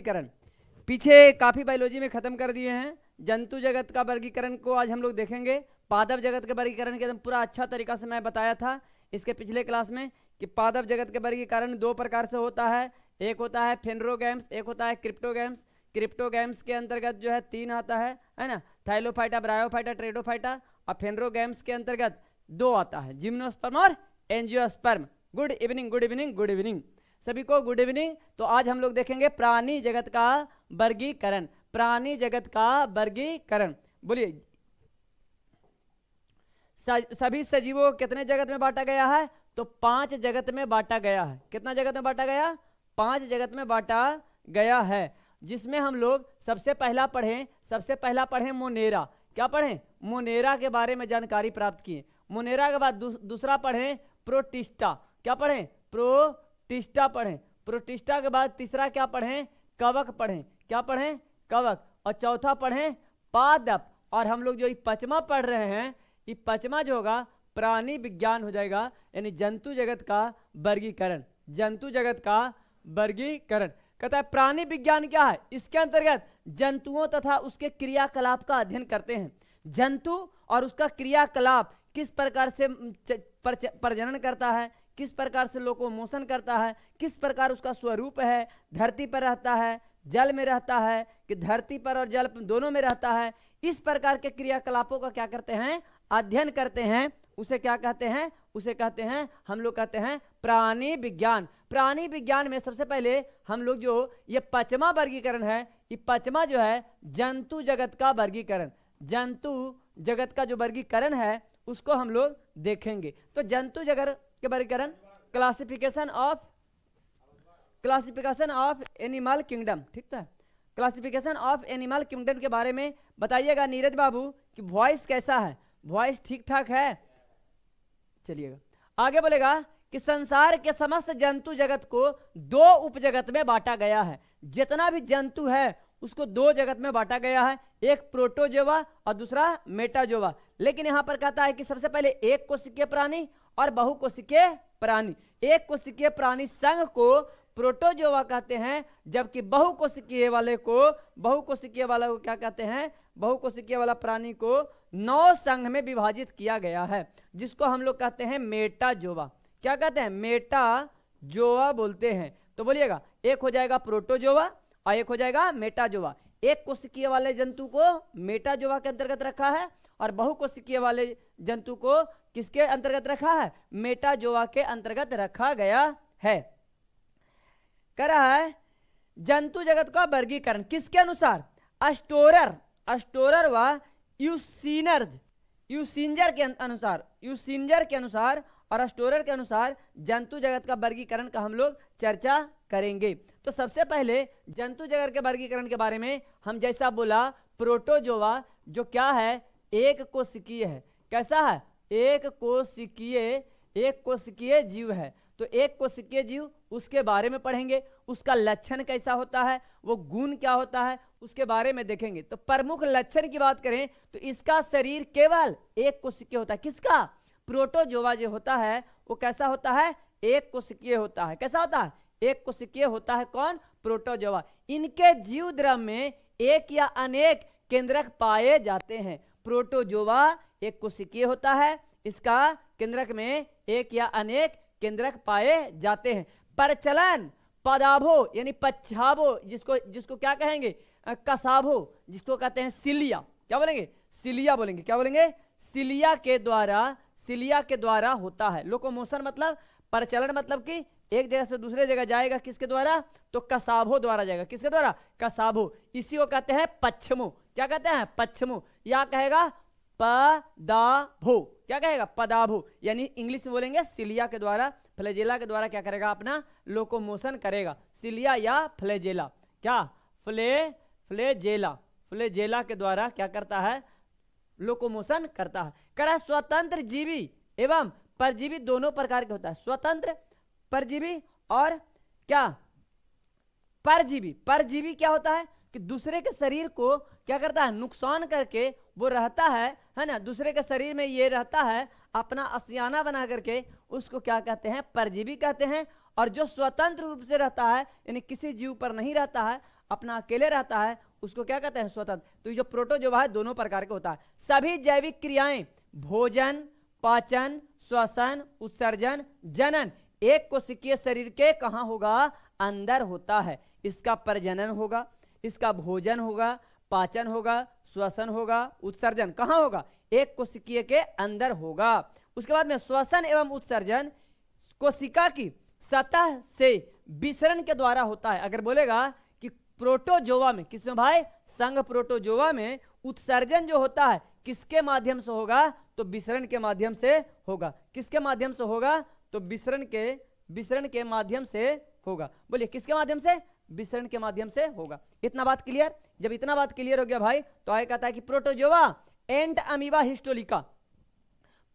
वर्गीकरण पीछे काफी बायोलॉजी में खत्म कर दिए हैं। जंतु जगत का वर्गीकरण को आज हम लोग देखेंगे। पादप जगत के वर्गीकरण के एकदम पूरा अच्छा तरीका से मैं बताया था इसके पिछले क्लास में कि पादप जगत के वर्गीकरण दो प्रकार से होता है। एक होता है फेनरोगैम्स, एक होता है क्रिप्टोगैम्स। क्रिप्टोगैम्स के अंतर्गत जो है 3 आता है ना, थाइलोफाइटा, ब्रायोफाइटा, ट्रेडोफाइटा। और फेनरोगैम्स के अंतर्गत 2 आता है, जिम्नोस्पर्म और angiosperm. Good evening, good evening, good evening सभी को, गुड इवनिंग। तो आज हम लोग देखेंगे प्राणी जगत का वर्गीकरण। प्राणी जगत का वर्गीकरण बोलिए, सभी सजीवों को कितने जगत में बांटा गया है? तो 5 जगत में बांटा गया है। कितना जगत में बांटा गया? 5 जगत में बांटा गया है, जिसमें हम लोग सबसे पहला पढ़ें मोनेरा। क्या पढ़ें? मोनेरा के बारे में जानकारी प्राप्त किए। मोनेरा के बाद दूसरा पढ़ें प्रोटिस्टा। क्या पढ़ें? प्रोटिस्टा पढ़ें। प्रोटिस्टा के बाद तीसरा क्या पढ़ें? कवक पढ़ें। क्या पढ़ें? कवक। और चौथा पढ़ें पादप। और हम लोग जो 5वां पढ़ रहे हैं, ये 5वां जो होगा प्राणी विज्ञान हो जाएगा, यानी जंतु जगत का वर्गीकरण। जंतु जगत का वर्गीकरण कहता है प्राणी विज्ञान क्या है? इसके अंतर्गत जंतुओं तथा उसके क्रियाकलाप का अध्ययन करते हैं। जंतु और उसका क्रियाकलाप किस प्रकार से प्रजनन करता है, किस प्रकार से लोकोमोशन करता है, किस प्रकार उसका स्वरूप है, धरती पर रहता है, जल में रहता है, कि धरती पर और जल दोनों में रहता है, इस प्रकार के क्रियाकलापों का क्या करते हैं? अध्ययन करते हैं। उसे क्या कहते हैं? उसे कहते हैं, हम लोग कहते हैं प्राणी विज्ञान। प्राणी विज्ञान में सबसे पहले हम लोग जो ये 5वां वर्गीकरण है, ये 5वां जो है जंतु जगत का वर्गीकरण। जंतु जगत का जो वर्गीकरण है उसको हम लोग देखेंगे। तो जंतु जगत के वर्गीकरण, क्लासिफिकेशन ऑफ एनिमल किंगडम, ठीक है। क्लासिफिकेशन ऑफ एनिमल किंगडम के बारे में बताइएगा नीरज बाबू कि वॉइस कैसा है? वॉइस ठीक ठाक है? चलिएगा आगे बोलेगा कि संसार के समस्त जंतु जगत को 2 उपजगत में बांटा गया है। जितना भी जंतु है उसको 2 जगत में बांटा गया है, एक प्रोटोजोवा और दूसरा मेटाजोवा। लेकिन यहां पर कहता है कि सबसे पहले एक कोशिकीय प्राणी और बहुकोशिकीय प्राणी। एक कोशिकीय प्राणी संघ को प्रोटोजोवा कहते हैं, जबकि बहुकोशिकीय वाले को क्या कहते हैं? बहुकोशिकीय वाला प्राणी को 9 संघ में विभाजित किया गया है, जिसको हम लोग कहते हैं मेटाजोवा। क्या कहते हैं? मेटाजोवा बोलते हैं। तो बोलिएगा, एक हो जाएगा प्रोटोजोवा और एक हो जाएगा मेटाजोवा। एक कोशिकीय वाले जंतु को मेटाजोवा के अंतर्गत रखा है और बहुकोशिकीय वाले जंतु को किसके अंतर्गत रखा है? मेटाजोवा के अंतर्गत रखा गया है। कह रहा है जंतु जगत का वर्गीकरण किसके अनुसार? अस्टोरर व यूसिंजर के अनुसार और अस्टोरर के अनुसार जंतु जगत का वर्गीकरण का हम लोग चर्चा करेंगे। तो सबसे पहले जंतु जगत के वर्गीकरण के बारे में हम जैसा बोला, प्रोटोजोवा जो क्या है? एक कोशिकीय है। कैसा है? एक कोशिकीय जीव है। तो एक कोशिकीय जीव, उसके बारे में पढ़ेंगे, उसका लक्षण कैसा होता है, वो गुण क्या होता है, उसके बारे में देखेंगे। तो प्रमुख लक्षण की बात करें तो इसका शरीर केवल एक कोशिकीय होता है। किसका? प्रोटोजोवा जो होता है वो कैसा होता है? एक कोशिकीय होता है। कैसा होता है? एक कोशिकीय होता है। कौन? प्रोटोजोवा। इनके जीव द्रव में एक या अनेक केंद्रक पाए जाते हैं। प्रोटोजोवा एक कोशिकीय होता है, इसका केंद्रक में एक या अनेक केंद्रक पाए जाते हैं। प्रचलन पदाभो यानी पच्छाभो, जिसको क्या कहेंगे? कसाभो, जिसको कहते हैं सिलिया। क्या बोलेंगे? सिलिया बोलेंगे। क्या बोलेंगे? सिलिया के द्वारा होता है। लोकोमोशन मतलब प्रचलन, मतलब कि एक जगह से दूसरे जगह जाएगा किसके द्वारा? तो कसाभो द्वारा जाएगा। किसके द्वारा? कसाभो। इसी को कहते हैं पच्छमो। क्या कहते हैं? पच्छमो। या कहेगा पदाभो। क्या कहेगा? पदाभो। यानी इंग्लिश में बोलेंगे सिलिया के द्वारा, फ्लैजेला के द्वारा क्या करेगा? अपना लोकोमोशन करेगा। सिलिया या फ्लैजेला? क्या? फ्लैजेला के द्वारा क्या करता है? लोकोमोशन करता है। कह स्वतंत्र जीवी एवं परजीवी दोनों प्रकार के होता है। स्वतंत्र परजीवी और क्या? परजीवी क्या होता है? कि दूसरे के शरीर को क्या करता है? नुकसान करके वो रहता है ना, दूसरे के शरीर में ये रहता है, अपना आशियाना बना करके, उसको क्या कहते हैं? परजीवी कहते हैं। और जो स्वतंत्र रूप से रहता है, यानी किसी जीव पर नहीं रहता है, अपना अकेले रहता है उसको क्या कहते हैं? स्वतंत्र। तो ये जो प्रोटोजोआ है दोनों प्रकार के होता है। सभी जैविक क्रियाएं भोजन, पाचन, श्वसन, उत्सर्जन, जनन एक कोशिकीय शरीर के कहाँ होगा? अंदर होता है। इसका प्रजनन होगा, इसका भोजन होगा, पाचन होगा, श्वसन होगा, उत्सर्जन कहाँ होगा? एक कोशिकीय के अंदर होगा। उसके बाद में श्वसन एवं उत्सर्जन कोशिका की सतह से विसरण के द्वारा होता है। अगर बोलेगा कि प्रोटोजोआ में, किसमें भाई? संघ प्रोटोजोआ में उत्सर्जन जो होता है किसके माध्यम से होगा? तो विसरण के माध्यम से होगा। किसके माध्यम से होगा? तो विसरण के माध्यम से होगा। बोलिए किसके माध्यम से? विसरण के माध्यम से होगा। इतना बात क्लियर? जब इतना बात क्लियर हो गया भाई तो आगे कहता है कि protozoa and amoeba histolytica,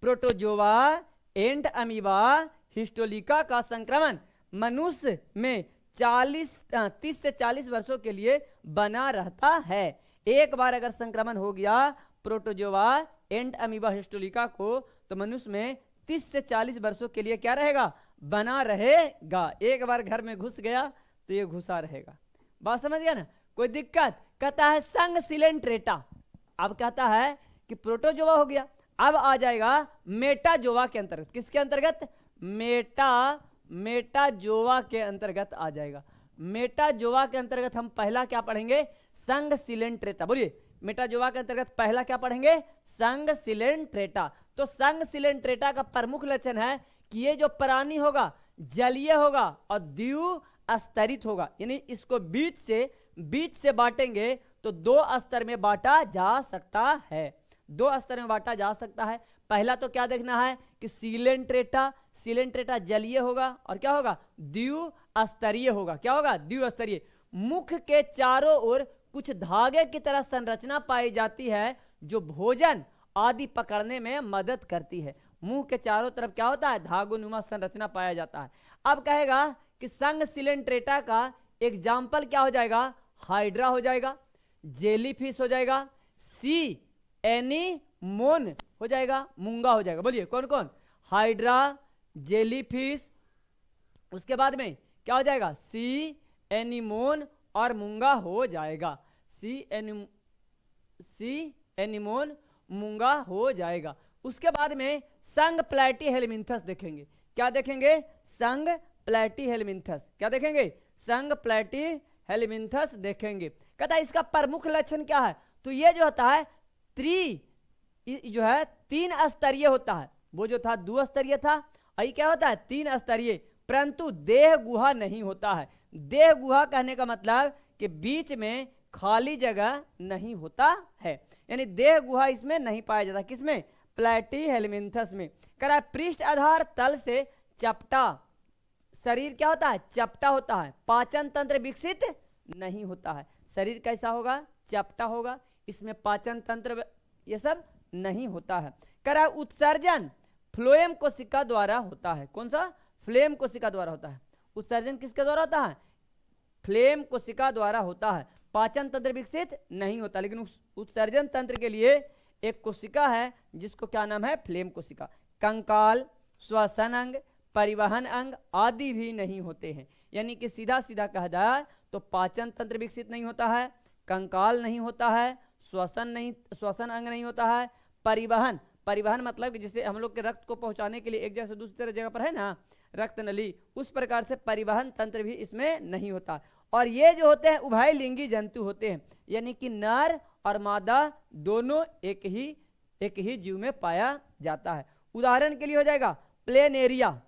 protozoa and amoeba histolytica का संक्रमण मनुष्य में 30 से 40 वर्षों के लिए बना रहता है। एक बार अगर संक्रमण हो गया प्रोटोजोआ एंड अमीबा हिस्टोलिका को तो मनुष्य में 30 से 40 वर्षों के लिए क्या रहेगा? बना रहेगा। एक बार घर में घुस गया तो ये घुसा रहेगा। बात समझ गया ना? कोई दिक्कत? कहता है संघ सिलेंट्रेटा। अब कहता है कि प्रोटोजोआ हो गया, अब आ जाएगा मेटाजोआ के अंतर्गत। किसके अंतर्गत? मेटाजोआ के अंतर्गत आ जाएगा। मेटाजोआ के अंतर्गत हम पहला क्या पढ़ेंगे? संघ सिलेंट्रेटा। बोलिए मेटाजोआ के अंतर्गत पहला क्या पढ़ेंगे? संघ सिलेंट्रेटा। तो संघ सिलेंट्रेटा का प्रमुख लक्षण है कि ये जो प्राणी होगा जलीय होगा और द्विस्तरित होगा, यानी इसको बीच से बांटेंगे तो 2 स्तर में बांटा जा सकता है। 2 स्तर में बांटा जा सकता है। पहला तो क्या देखना है कि सिलेंट्रेटा जलीय होगा और क्या होगा? द्विस्तरीय होगा। क्या होगा? द्विस्तरीय। मुख के चारों ओर कुछ धागे की तरह संरचना पाई जाती है जो भोजन आदि पकड़ने में मदद करती है। मुंह के चारों तरफ क्या होता है? धागोनुमा संरचना पाया जाता है। अब कहेगा कि संघ सिलेंट्रेटा का एग्जाम्पल क्या हो जाएगा? हाइड्रा हो जाएगा, जेलीफिश हो जाएगा, सी एनीमोन हो जाएगा, मूंगा हो जाएगा। बोलिए कौन कौन? हाइड्रा, जेलीफिश, उसके बाद में क्या हो जाएगा? सी एनीमोन और मूंगा हो जाएगा। सी एनीमोन मूंगा हो जाएगा। उसके बाद में संघ प्लैटीहेलमिन्थस देखेंगे। क्या देखेंगे? संघ प्लैटीहेलमिन्थस। क्या देखेंगे? संघ प्लैटीहेलमिन्थस देखेंगे। कहता है इसका प्रमुख लक्षण क्या है? तो ये जो होता है जो है 3 स्तरीय होता है। वो जो था 2 स्तरीय था, अभी क्या होता है? 3 स्तरीय, परंतु देह गुहा नहीं होता है। देह गुहा कहने का मतलब कि बीच में खाली जगह नहीं होता है, यानी देह गुहा इसमें नहीं पाया जाता। किसमें? प्लैटीहेलमिन्थस में। कह रहा है पृष्ठ आधार तल से चपटा शरीर क्या होता है? चपटा होता है। पाचन तंत्र विकसित नहीं होता है। शरीर कैसा होगा? चपटा होगा। इसमें पाचन तंत्र ये सब नहीं होता है। कह रहा है उत्सर्जन फ्लोएम कोशिका द्वारा होता है। कौन सा? फ्लेम कोशिका द्वारा होता है। उत्सर्जन किसके द्वारा होता है? फ्लेम कोशिका द्वारा होता है। पाचन तंत्र विकसित नहीं होता, लेकिन उस उत्सर्जन तंत्र के लिए एक कोशिका है जिसको क्या नाम है? फ्लेम कोशिका। कंकाल, श्वसन अंग, परिवहन अंग आदि भी नहीं होते हैं। यानी कि सीधा सीधा कहा जाए तो पाचन तंत्र विकसित नहीं होता है, कंकाल नहीं होता है, श्वसन अंग नहीं होता है, परिवहन मतलब कि जिसे हम लोग के रक्त को पहुंचाने के लिए एक जगह से दूसरी जगह पर है ना रक्त नली, उस प्रकार से परिवहन तंत्र भी इसमें नहीं होता। और ये जो होते हैं उभयलिंगी जंतु होते हैं, यानी कि नर और मादा दोनों एक ही जीव में पाया जाता है। उदाहरण के लिए हो जाएगा प्लेनेरिया।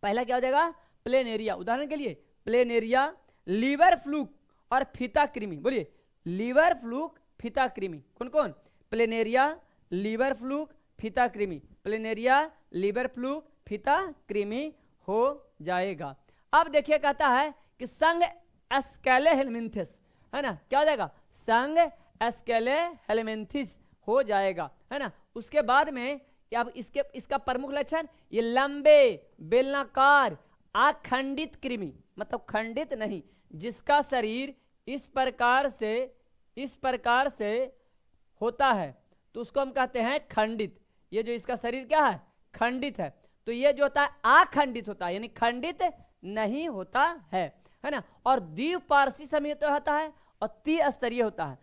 पहला क्या हो जाएगा? प्लेनेरिया। उदाहरण के लिए प्लेनेरिया, लीवर फ्लूक और फीता कृमि। बोलिए लीवर फ्लूक, फीता कृमि। कौन कौन? प्लेनेरिया, लीवर फ्लूक, फीता कृमि। प्लेनेरिया, लीवर फ्लूक, फीता कृमि हो जाएगा। अब देखिए कहता है कि संघ एस्केलेहेलमिन्थस है ना, क्या हो जाएगा? संघ एस्केलेहेलमिन्थस हो जाएगा, है ना। उसके बाद में अब इसका प्रमुख लक्षण ये लंबे बेलनाकार अखंडित कृमि, मतलब खंडित नहीं, जिसका शरीर इस प्रकार से होता है तो उसको हम कहते हैं खंडित। ये जो इसका शरीर क्या है? खंडित है। तो ये जो होता है अखंडित होता है, यानी खंडित नहीं होता है। है ना। और द्विपार्श्विक समिति होता है और त्रिस्तरीय होता है।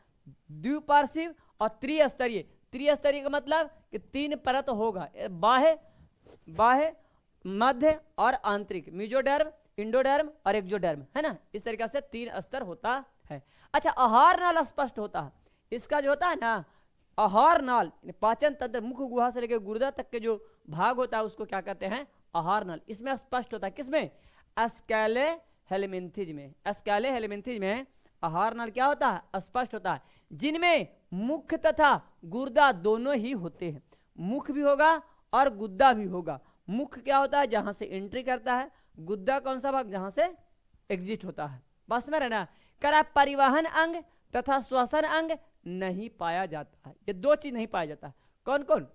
द्विपार्श्विक और त्रिस्तरीय। त्रिस्तरीय का मतलब कि 3 परत होगा, बाह्य, मध्य और आंतरिक, मेसोडर्म, इंडोडर्म और एक्सोडर्म, है ना। इस तरीके से 3 स्तर होता है। अच्छा, आहार नाल स्पष्ट होता है। इसका जो होता है ना आहार नाल, पाचन तंत्र, मुख गुहा से लेकर गुर्दा तक के जो भाग होता है उसको क्या कहते हैं, आहार नाल। इसमें स्पष्ट होता है, किसमें, एस्केले हेलमिंथिज में। एस्केले हेलमिंथिज में आहार नाल क्या होता है, स्पष्ट होता है, जिनमें मुख तथा गुर्दा दोनों ही होते हैं। मुख भी होगा और गुद्दा भी होगा। मुख क्या होता है, जहां से एंट्री करता है, गुद्दा कौन सा भाग, जहां से एग्जिट होता है। बस में रहना। करा परिवहन अंग तथा श्वसन अंग नहीं पाया जाता है। ये 2 चीज नहीं पाया जाता है। कौन कौन,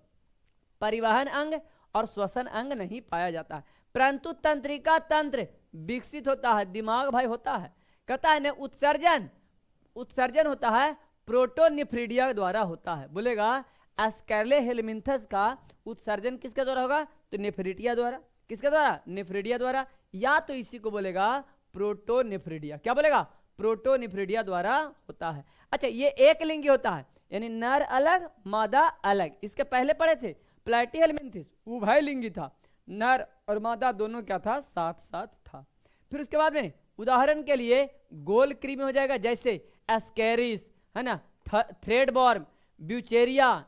परिवहन अंग और श्वसन अंग नहीं पाया जाता है। परंतु तंत्रिका तंत्र विकसित होता है, दिमाग भाई होता है। कहता है ना उत्सर्जन होता है प्रोटोनिफ्रिडिया द्वारा होता है। बोलेगा एस्केले हेलमिंथस का उत्सर्जन किसके द्वारा होगा, तो नेफ्रिडिया द्वारा। किसके द्वारा, नेफ्रिडिया द्वारा, या तो इसी को बोलेगा प्रोटोनिफ्रिडिया। क्या बोलेगा, प्रोटोनिफ्रिडिया द्वारा होता है। अच्छा, ये एक लिंगी होता है, यानी नर अलग मादा अलग। इसके पहले पढ़े थे प्लैटीहेलमिंथिस उभय लिंगी था, नर और मादा दोनों क्या था, साथ साथ था। फिर उसके बाद में उदाहरण के लिए गोल कृमि हो जाएगा, जैसे एस्केरिस, है ना, थ्रेडबॉर्म, ब्यूचेरिया,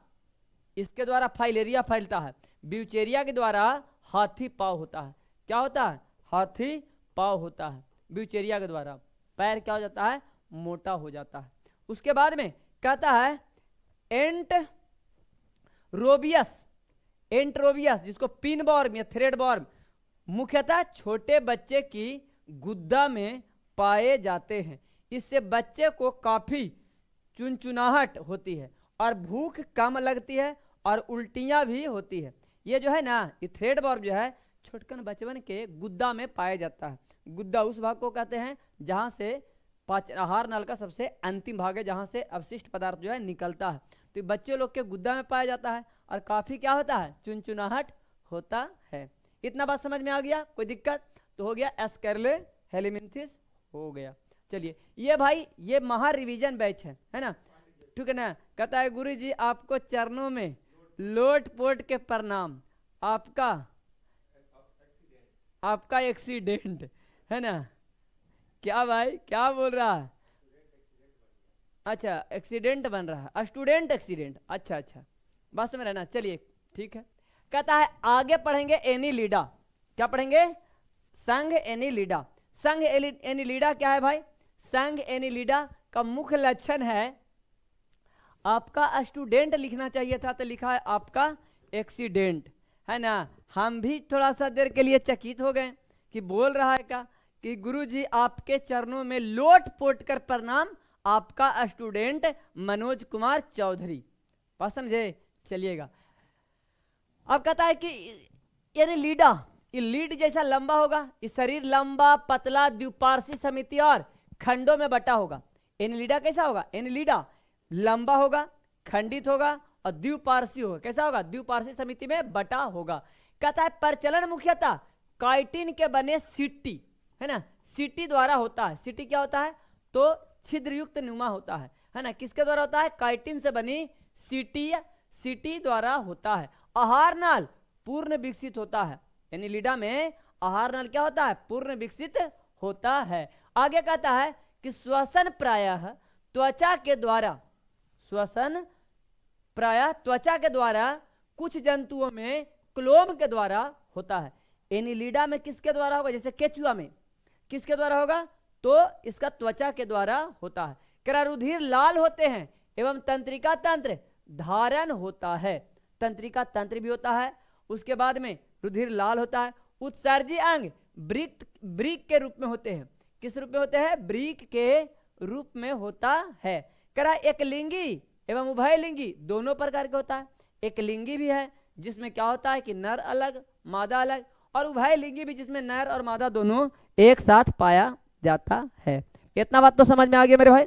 इसके द्वारा फाइलेरिया फैलता है। ब्यूचेरिया के द्वारा हाथी पाव होता है। क्या होता है, हाथी पाव होता है। ब्यूचेरिया के द्वारा पैर क्या हो जाता है, मोटा हो जाता है। उसके बाद में कहता है एंट्रोबियस, जिसको पिनबॉर्म या थ्रेडबॉर्म, मुख्यतः छोटे बच्चे की गुद्दा में पाए जाते हैं। इससे बच्चे को काफी चुनचुनाहट होती है और भूख कम लगती है और उल्टियां भी होती है। ये जो है ना, ये थ्रेडबॉर्म जो है छोटकन बचपन के गुद्दा में पाया जाता है। गुद्दा उस भाग को कहते हैं जहां से आहार नल का सबसे अंतिम भाग है, जहां से अवशिष्ट पदार्थ जो है निकलता है। तो ये बच्चे लोग के गुद्दा में पाया जाता है और काफी क्या होता है, चुनचुनाहट होता है। इतना बात समझ में आ गया, कोई दिक्कत तो हो गया, एस्केले हेलमिंथिस हो गया। चलिए, ये भाई ये महा रिवीजन बैच है ना, ठीक है ना। कहता है गुरु जी आपको चरणों में लोट पोट के प्रणाम, आपका एक्सीडेंट, है ना। क्या भाई, क्या बोल रहा है, अच्छा एक्सीडेंट बन रहा है, स्टूडेंट एक्सीडेंट, अच्छा अच्छा, बस में रहना। चलिए ठीक है। कहता है आगे पढ़ेंगे एनीलिडा। क्या पढ़ेंगे, संघ एनीलिडा। संघ एनीलिडा क्या है भाई, संघ एनीलिडा का मुख्य लक्षण है, आपका स्टूडेंट लिखना चाहिए था तो लिखा है आपका एक्सीडेंट, है ना। हम भी थोड़ा सा देर के लिए चकित हो गए कि बोल रहा है क्या, कि गुरुजी आपके चरणों में लोट पोट कर प्रणाम, आपका स्टूडेंट मनोज कुमार चौधरी। बात समझे, चलिएगा। अब कहता है कि यानी लीडा, ये लीड जैसा लंबा होगा, इस शरीर लंबा पतला द्विपार्श्विक समिति और खंडों में बटा होगा। एनीलिडा कैसा होगा, एनीलिडा लंबा होगा, खंडित होगा और द्विपार्श्विक होगा। कैसा होगा, द्विपार्श्विक समिति में बटा होगा। कहता है प्रचलन मुख्यतः काइटिन के बने सीटी, है ना, सीटी द्वारा होता है। सीटी क्या होता है, तो छिद्र युक्त नुमा होता है ना। किसके द्वारा होता है, काइटिन से बनी सीटी द्वारा होता है। आहार नाल पूर्ण विकसित होता है, यानी लीडा में आहार नाल क्या होता है, पूर्ण विकसित होता है। आगे कहता है कि श्वसन प्रायः त्वचा के द्वारा, श्वसन प्रायः त्वचा के द्वारा, कुछ जंतुओं में क्लोम के द्वारा होता है। एनीलिडा में किसके द्वारा होगा, जैसे केचुआ में किसके द्वारा होगा, तो इसका त्वचा के द्वारा होता है। करारुधिर लाल होते हैं एवं तंत्रिका तंत्र धारण होता है। तंत्रिका तंत्र भी होता है, उसके बाद में रुधिर लाल होता है। उत्सर्जी अंग ब्रीक के रूप में होते हैं। किस रूप में होते हैं, ब्रीक के रूप में होता है। करा एक लिंगी एवं उभय लिंगी दोनों प्रकार के होता है। एक लिंगी भी है जिसमें क्या होता है कि नर अलग मादा अलग, और उभय लिंगी भी जिसमें नर और मादा दोनों एक साथ पाया जाता है। इतना बात तो समझ में आ गया मेरे भाई,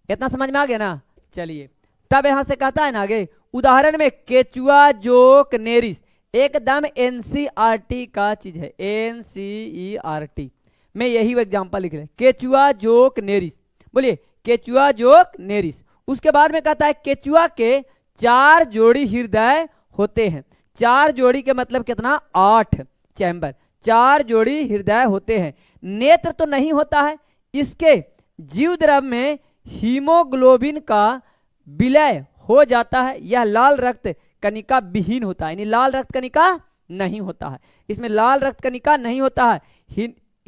इतना समझ में आ गया ना। चलिए तब यहां से कहता है ना आगे, उदाहरण में केचुआ जोक नेरिस एकदम एनसीईआरटी का चीज है, एनसीईआरटी। में यही एग्जाम्पल लिख रहे हैं, केचुआ जोक नेरिस। बोलिए केचुआ जोक नेरिस। उसके बाद में कहता है केचुआ के 4 जोड़ी हृदय होते हैं। 4 जोड़ी के मतलब कितना, 8 चैम्बर, 4 जोड़ी हृदय होते हैं। नेत्र तो नहीं होता है, इसके जीव द्रव में हीमोग्लोबिन का विलय हो जाता है। यह लाल रक्त कणिका विहीन होता है, यानी लाल रक्त कणिका नहीं होता है, इसमें लाल रक्त कणिका नहीं होता है।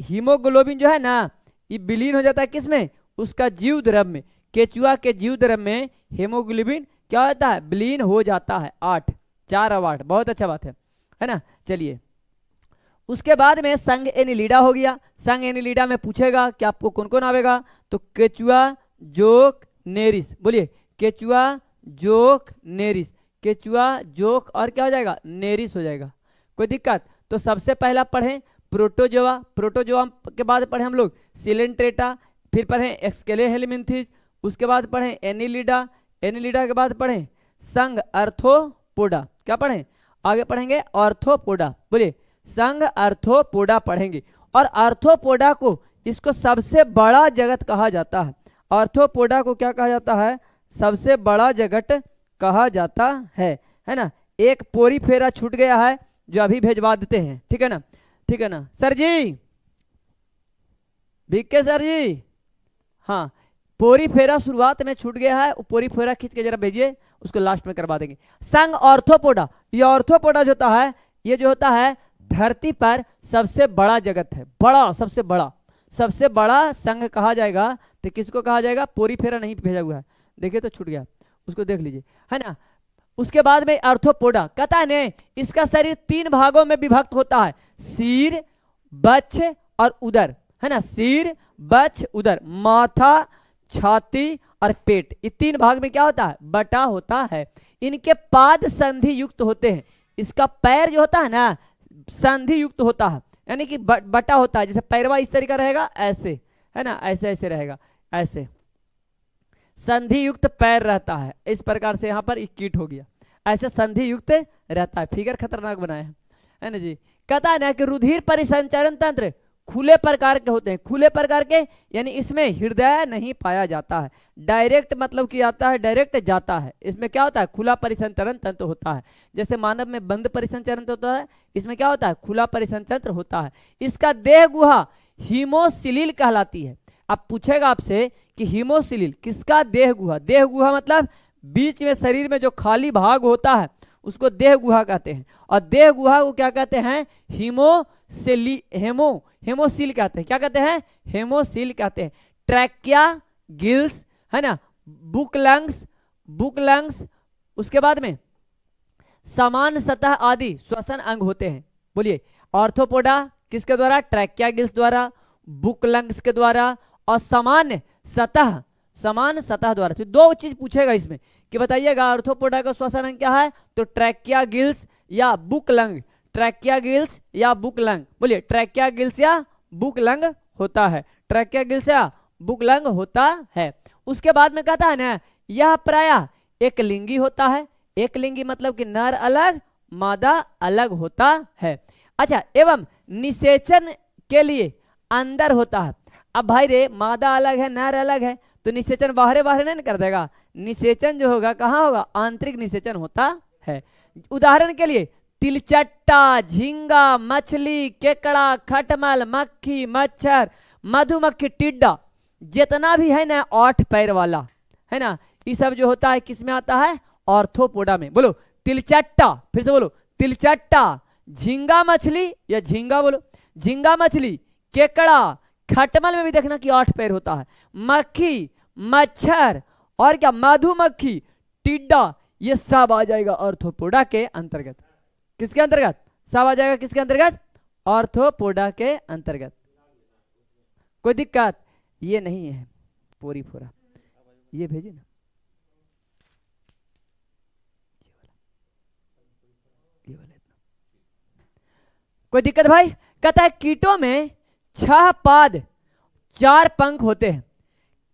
हीमोग्लोबिन जो है ना ये विलीन हो जाता है किसमें, उसका जीव द्रव में। केचुआ के जीव द्रव में हीमोग्लोबिन क्या होता है, विलीन हो जाता है। 8, 4 और 8, बहुत अच्छा बात है ना। चलिए उसके बाद में संघ एनिलिडा हो गया। संघ एनिलिडा में पूछेगा कि आपको कौन कौन आवेगा, तो केचुआ जोक नेरिस। बोलिए केचुआ जोक नेरिस, केचुआ जोक और क्या हो जाएगा, नेरिस हो जाएगा। कोई दिक्कत, तो सबसे पहला पढ़ें प्रोटोजोआ, प्रोटोजोआ के बाद पढ़े हम लोग सिलेंट्रेटा, फिर पढ़े एक्सकेलेहेलमिन्थिस, उसके बाद पढ़े एनिलिडा, एनिलिडा के बाद पढ़े संघ अर्थोपोडा। क्या पढ़ें, आगे पढ़ेंगे आर्थ्रोपोडा। बोलिए संघ अर्थोपोडा पढ़ेंगे। और आर्थ्रोपोडा को इसको सबसे बड़ा जगत कहा जाता है। आर्थ्रोपोडा को क्या कहा जाता है, सबसे बड़ा जगत कहा जाता है ना। एक पोरीफेरा छूट गया है जो अभी भेजवा देते हैं, ठीक है ना, ठीक है ना। सर जी, भिक्के सर जी, हाँ पोरीफेरा शुरुआत में छूट गया है, पोरीफेरा खींच के जरा भेजिए, उसको लास्ट में करवा देंगे। संघ आर्थ्रोपोडा, ये आर्थ्रोपोडा जो होता है, ये जो होता है धरती पर सबसे बड़ा जगत है, बड़ा, सबसे बड़ा संघ कहा जाएगा। तो किसको कहा जाएगा, पोरीफेरा नहीं भेजा हुआ है, देखिए तो छूट गया, उसको देख लीजिए, है ना। उसके बाद में आर्थ्रोपोडा कहता है ने इसका शरीर 3 भागों में विभक्त होता है, सिर, बच्छ और उदर, है ना। सिर, बच्छ, उदर, माथा, छाती और पेट, ये 3 भाग में क्या होता है, बटा होता है। इनके पाद संधि युक्त होते हैं। इसका पैर जो होता है ना संधि युक्त होता है, यानी कि बटा होता है। जैसे पैरवा इस तरीका रहेगा ऐसे, है ना, ऐसे ऐसे रहेगा, ऐसे संधि युक्त पैर रहता है। इस प्रकार से यहाँ पर एक कीट हो गया, ऐसे संधि युक्त रहता है। फिगर खतरनाक बनाया है ना जी। कहता है ना कि रुधिर परिसंचरण तंत्र खुले प्रकार के होते हैं, खुले प्रकार के, यानी इसमें हृदय नहीं पाया जाता है। डायरेक्ट मतलब कि आता है, डायरेक्ट जाता है। इसमें क्या होता है, खुला परिसंचरण तंत्र होता है। जैसे मानव में बंद परिसंचरण होता है, इसमें क्या होता है, खुला परिसंचरण होता है। इसका देह गुहा हीमोसिलिल कहलाती है। अब पूछेगा आपसे कि हीमोसिलिल किसका देह गुहा, देह गुहा मतलब बीच में शरीर में जो खाली भाग होता है उसको देह गुहा कहते हैं। और देह गुहा को क्या कहते हैं, हेमोसिल कहते हैं। क्या कहते हैं, हेमोसिल कहते हैं। ट्रैकिया गिल्स, है ना, बुक लंग्स, उसके बाद में समान सतह आदि श्वसन अंग होते हैं। बोलिए आर्थ्रोपोडा किसके द्वारा, ट्रैकिया गिल्स द्वारा, बुक लंग्स के द्वारा और समान सतह द्वारा। तो 2 चीज पूछेगा इसमें कि बताइएगा आर्थ्रोपोडा का श्वसन अंग क्या है, तो ट्रैकिया गिल्स या बुक लंग, ट्रैकिया गिल्स या बुक लंग। बोलिए ट्रैकिया गिल्स या बुक लंग होता है, ट्रैकिया गिल्स या बुक लंग होता है। उसके बाद में कहता है ना यह प्रायः एक लिंगी होता है। एक लिंगी मतलब कि नर अलग मादा अलग होता है। अच्छा, एवं निषेचन के लिए अंदर होता है। अब भाई रे मादा अलग है नर अलग है, तो निषेचन बाहर नहीं कर देगा। निषेचन जो होगा कहाँ होगा, आंतरिक निषेचन होता है। उदाहरण के लिए तिलचट्टा, झींगा, मछली, केकड़ा, खटमल, मक्खी, मच्छर, मधुमक्खी, टिड्डा, जितना भी है ना 8 पैर वाला, है ना, ये सब जो होता है किस में आता है, आर्थ्रोपोडा में। बोलो तिलचट्टा, फिर से बोलो तिलचट्टा, झींगा मछली या झींगा बोलो, झींगा मछली, केकड़ा, खटमल में भी देखना कि 8 पैर होता है, मक्खी, मच्छर और क्या मधुमक्खी, टिड्डा, ये सब आ जाएगा आर्थ्रोपोडा के अंतर्गत। किसके अंतर्गत, सब आ जाएगा किसके अंतर्गत, आर्थ्रोपोडा के अंतर्गत। कोई दिक्कत ये नहीं है, पोरीफोरा ये भेजिए ना, ये वाला कोई दिक्कत भाई। कहता है कीटों में 6 पाद 4 पंख होते हैं।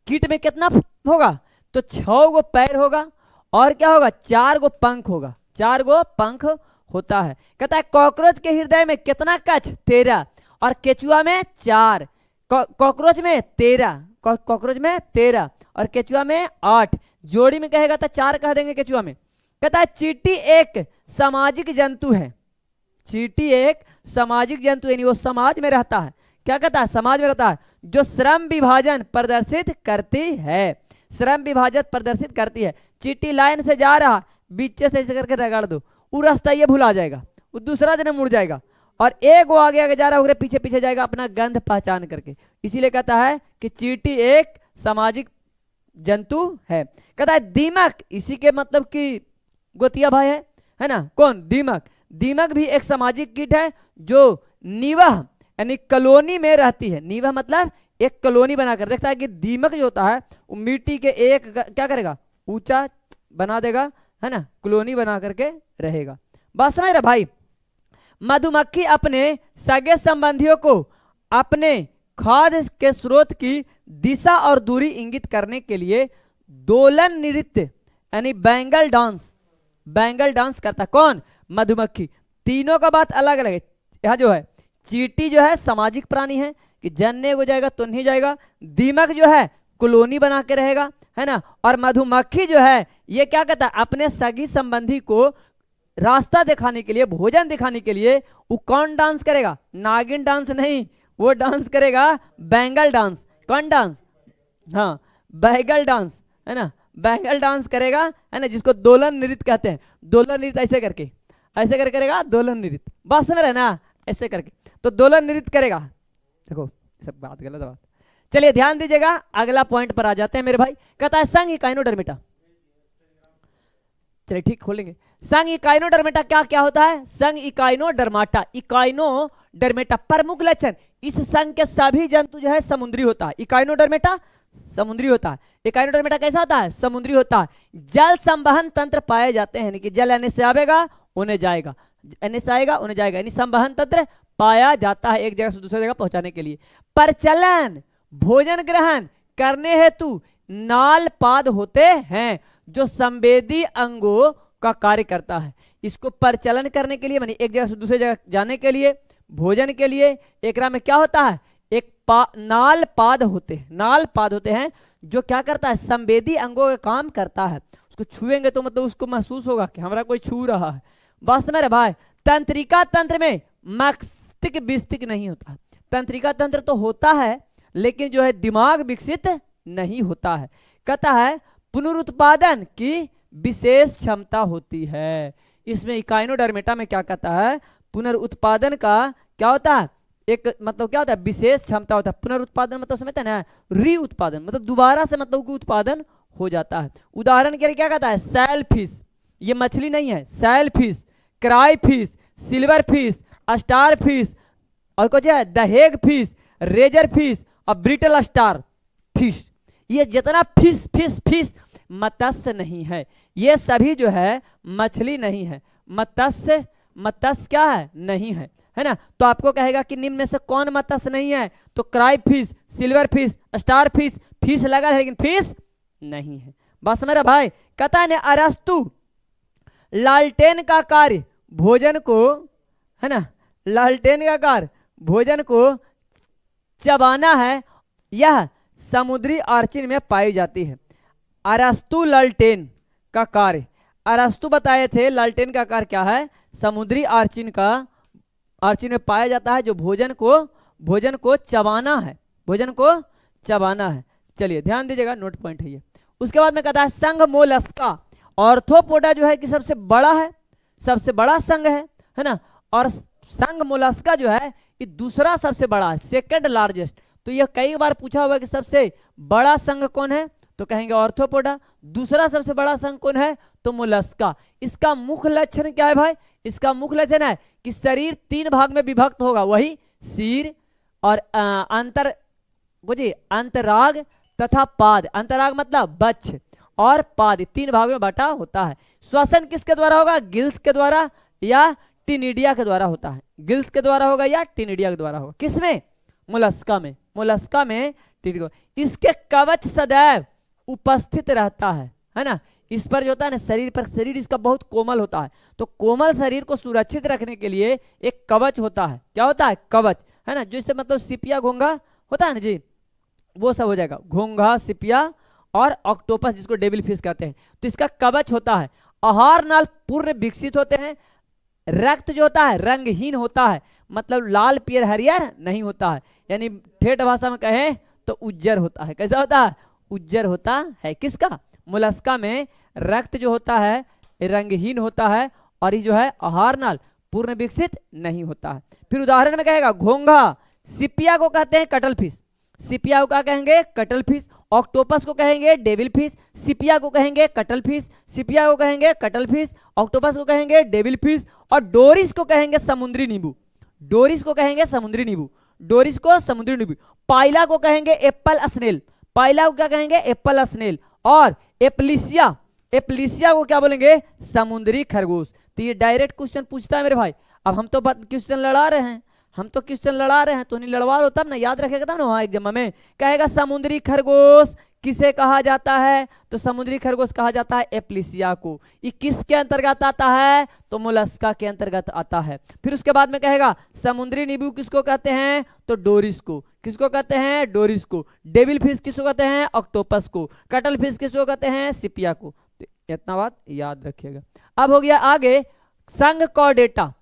कीट में कितना होगा, तो 6 गो पैर होगा और क्या होगा, 4 गो पंख होगा, 4 गो पंख होता है। कहता है कॉकरोच के हृदय में कितना कक्ष, 13 और केचुआ में 4। कॉकरोच में 13, कॉकरोच में 13 और केचुआ में 8, जोड़ी में कहेगा तो 4 कह देंगे केचुआ में। कहता है चींटी एक सामाजिक जंतु है, चींटी एक सामाजिक जंतु यानी वो समाज में रहता है। क्या कहता है? समाज में रहता है, जो श्रम विभाजन प्रदर्शित करती है, श्रम विभाजन प्रदर्शित करती है। चींटी लाइन से जा रहा, बीच से ऐसे करके रगड़ दो, वो रास्ता ये भुला जाएगा, वो दूसरा दिन मुड़ जाएगा, और एक वो आगे आगे जा रहा है पीछे पीछे जाएगा अपना गंध पहचान करके। इसीलिए कहता है कि चींटी एक सामाजिक जंतु है। कहता है दीमक, इसी के मतलब कि गोतिया भाई है ना, कौन? दीमक। दीमक भी एक सामाजिक कीट है जो निवह यानी कॉलोनी में रहती है। निवह मतलब एक कॉलोनी बनाकर, देखता है कि दीमक जो होता है वो मिट्टी के एक क्या करेगा, ऊंचा बना देगा, है ना, कॉलोनी बना करके रहेगा। बात समझ रहे भाई? मधुमक्खी अपने सगे संबंधियों को अपने खाद्य के स्रोत की दिशा और दूरी इंगित करने के लिए दोलन नृत्य यानी बैंगल डांस, बैंगल डांस करता। कौन? मधुमक्खी। तीनों का बात अलग अलग है। यहाँ जो है चींटी जो है सामाजिक प्राणी है कि जानने को जाएगा तो नहीं जाएगा, दीमक जो है कॉलोनी बना के रहेगा, है ना, और मधुमक्खी जो है ये क्या कहता है, अपने सगी संबंधी को रास्ता दिखाने के लिए, भोजन दिखाने के लिए वो कौन डांस करेगा? नागिन डांस नहीं, वो डांस करेगा बैंगल डांस। कौन डांस? हाँ, बैंगल डांस, है ना, बैंगल डांस करेगा, है ना, जिसको दोलन नृत्य कहते हैं। दोलन नृत्य ऐसे करके, ऐसे करके करेगा दोलन नृत्य, बस समझ रहे ना, ऐसे करके तो दोलन नृत्य करेगा। देखो सब बात गलत बात। चलिए ध्यान दीजिएगा, अगला पॉइंट पर आ जाते हैं मेरे भाई। कहता है संघ इकाइनोडर्मिटा। चलिए ठीक खोलेंगे। संघ इकाइनोडर्मेटा क्या क्या होता है? संघ इकाइनोडर्माटा, इकाइनोडर्मेटा प्रमुख लक्षण, इस संघ के सभी जंतु जो है समुद्री होता है। इकाइनोडर्मेटा समुद्री होता है। इकाइनोडर्मेटा कैसा होता है? समुद्री होता है। जल संवहन तंत्र पाए जाते हैं, कि जल आने से आवेगा उन्हें जाएगा, आने से आएगा उन्हें जाएगा, यानी संवहन तंत्र पाया जाता है एक जगह से दूसरी जगह पहुंचाने के लिए। प्रचलन, भोजन ग्रहण करने हेतु नाल पाद होते हैं जो संवेदी अंगों का कार्य करता है। इसको प्रचलन करने के लिए मानी एक जगह से दूसरी जगह जाने के लिए, भोजन के लिए, एकरा में क्या होता है? एक नाल पाद होते हैं, नाल पाद होते हैं जो क्या करता है? संवेदी अंगों का काम करता है। उसको छुएंगे तो मतलब उसको महसूस होगा कि हमारा कोई छू रहा है। बस मेरे भाई, तंत्रिका तंत्र में मस्तिष्क विकसित नहीं होता। तंत्रिका तंत्र तो होता है लेकिन जो है दिमाग विकसित नहीं होता है। कहता है पुनरुत्पादन की विशेष क्षमता होती है। इसमें इकाइनोडर्मेटा में क्या कहता है? पुनरुत्पादन का क्या होता है? एक मतलब क्या होता है? विशेष क्षमता होता है। पुनरुत्पादन मतलब समझते हैं ना, री उत्पादन मतलब दोबारा से मतलब कि उत्पादन हो जाता है। उदाहरण के लिए क्या कहता है? सैल फिश, ये मछली नहीं है, shell fish, cray fish, silver fish, star fish, और कुछ है दहेग फिश, रेजर फिश और ब्रिटल स्टार फिश। ये जितना फिश फिश फिश मत्स्य नहीं है, ये सभी जो है मछली नहीं है। मत्स्य, मत्स्य क्या है? नहीं है, है ना। तो आपको कहेगा कि निम्न में से कौन मत्स्य नहीं है? तो cry fish, silver fish, star fish, fish लगा है लेकिन फिश नहीं है। बस मेरा भाई, कहता है अरस्तु लालटेन का कार्य भोजन को, है ना, लालटेन का कार्य भोजन को चबाना है, यह समुद्री आर्चिन में पाई जाती है। अरस्तु लालटेन का कार्य, अरस्तु बताए थे लालटेन का कार्य क्या है? समुद्री आर्चिन का, आर्चिन में पाया जाता है जो भोजन को चबाना है, भोजन को चबाना है। चलिए ध्यान दीजिएगा, नोट पॉइंट है ये। उसके बाद में कहता है संघ मोलस्का, ऑर्थोपोडा जो है कि सबसे बड़ा है, सबसे बड़ा संघ है ना, और संघ मोलस्का जो है ये दूसरा सबसे बड़ा है, सेकंड लार्जेस्ट। तो यह कई बार पूछा हुआ कि सबसे बड़ा संघ कौन है? तो कहेंगे ऑर्थोपोडा। दूसरा सबसे बड़ा संघ कौन है? तो मोलस्का। इसका मुख्य लक्षण क्या है भाई? इसका मुख्य लक्षण है कि शरीर 3 भाग में विभक्त होगा, वही सिर और अंतराग तथा पाद। अंतराग मतलब बच्छ और पाद, 3 भागों में बटा होता है। श्वसन किसके द्वारा होगा? गिल्स के द्वारा या टिनिडिया के द्वारा होता है। गिल्स के द्वारा होगा या टिनिडिया के द्वारा होगा। किसमें? मोलस्का में। मोलस्का में टिनिडिया। इसके कवच सदैव उपस्थित रहता है ना। इस पर जो होता है ना शरीर पर, शरीर इसका बहुत कोमल होता है, तो कोमल शरीर को सुरक्षित रखने के लिए एक कवच होता है। क्या होता है? कवच, है ना, जिससे मतलब सिपिया घोंगा होता है ना जी, वो सब हो जाएगा। घोंघा, सिपिया और ऑक्टोपस जिसको डेविल फिश कहते हैं। तो इसका कवच होता है, आहार नाल पूर्ण विकसित होते हैं। रक्त जो होता है रंगहीन होता है, मतलब लाल पीयर हरियर नहीं होता है, यानी ठेठ भाषा में कहें तो उज्जर होता है। कैसा होता है? उज्जर होता है। किसका? मोलस्का में रक्त जो होता है रंगहीन होता है, और ये जो है आहार नाल पूर्ण विकसित नहीं होता है। फिर उदाहरण में कहेगा घोंघा, सिपिया को कहते हैं कटल फिश, सिपिया को क्या कहेंगे? Cuttle fish. ऑक्टोपस को कहेंगे डेविल फिश, सिपिया को कहेंगे कटल फिश, सिपिया को कहेंगे कटल फिश, ऑक्टोपस को कहेंगे डेविल फिश, और डोरिस को कहेंगे समुद्री नींबू, डोरिस को कहेंगे समुद्री नींबू, डोरिस को समुद्री नींबू। पाइला को कहेंगे एप्पल स्नेल, पाइला को क्या कहेंगे? Apple snail. और एप्लिसिया, एप्लिसिया को क्या बोलेंगे? समुद्री खरगोश। तो ये डायरेक्ट क्वेश्चन पूछता है मेरे भाई। अब हम तो क्वेश्चन लड़ा रहे हैं, हम तो क्वेश्चन लड़ा रहे हैं, तो नहीं लड़वा लो तब ना, याद रखेगा तब ना वहां एग्जाम में। कहेगा समुद्री खरगोश किसे कहा जाता है? तो समुद्री खरगोश कहा जाता है एप्लिसिया को। ये किसके अंतर्गत आता है? तो मोलस्का के अंतर्गत आता है। फिर उसके बाद में कहेगा समुद्री नींबू किसको कहते हैं? तो डोरिस को। किसको कहते हैं? डोरिस को। डेविल फिश किसको कहते हैं? ऑक्टोपस को। कटल फिश किसको कहते हैं? सिपिया को। तो इतना बात याद रखिएगा। अब हो गया आगे संघ कॉर्डेटा।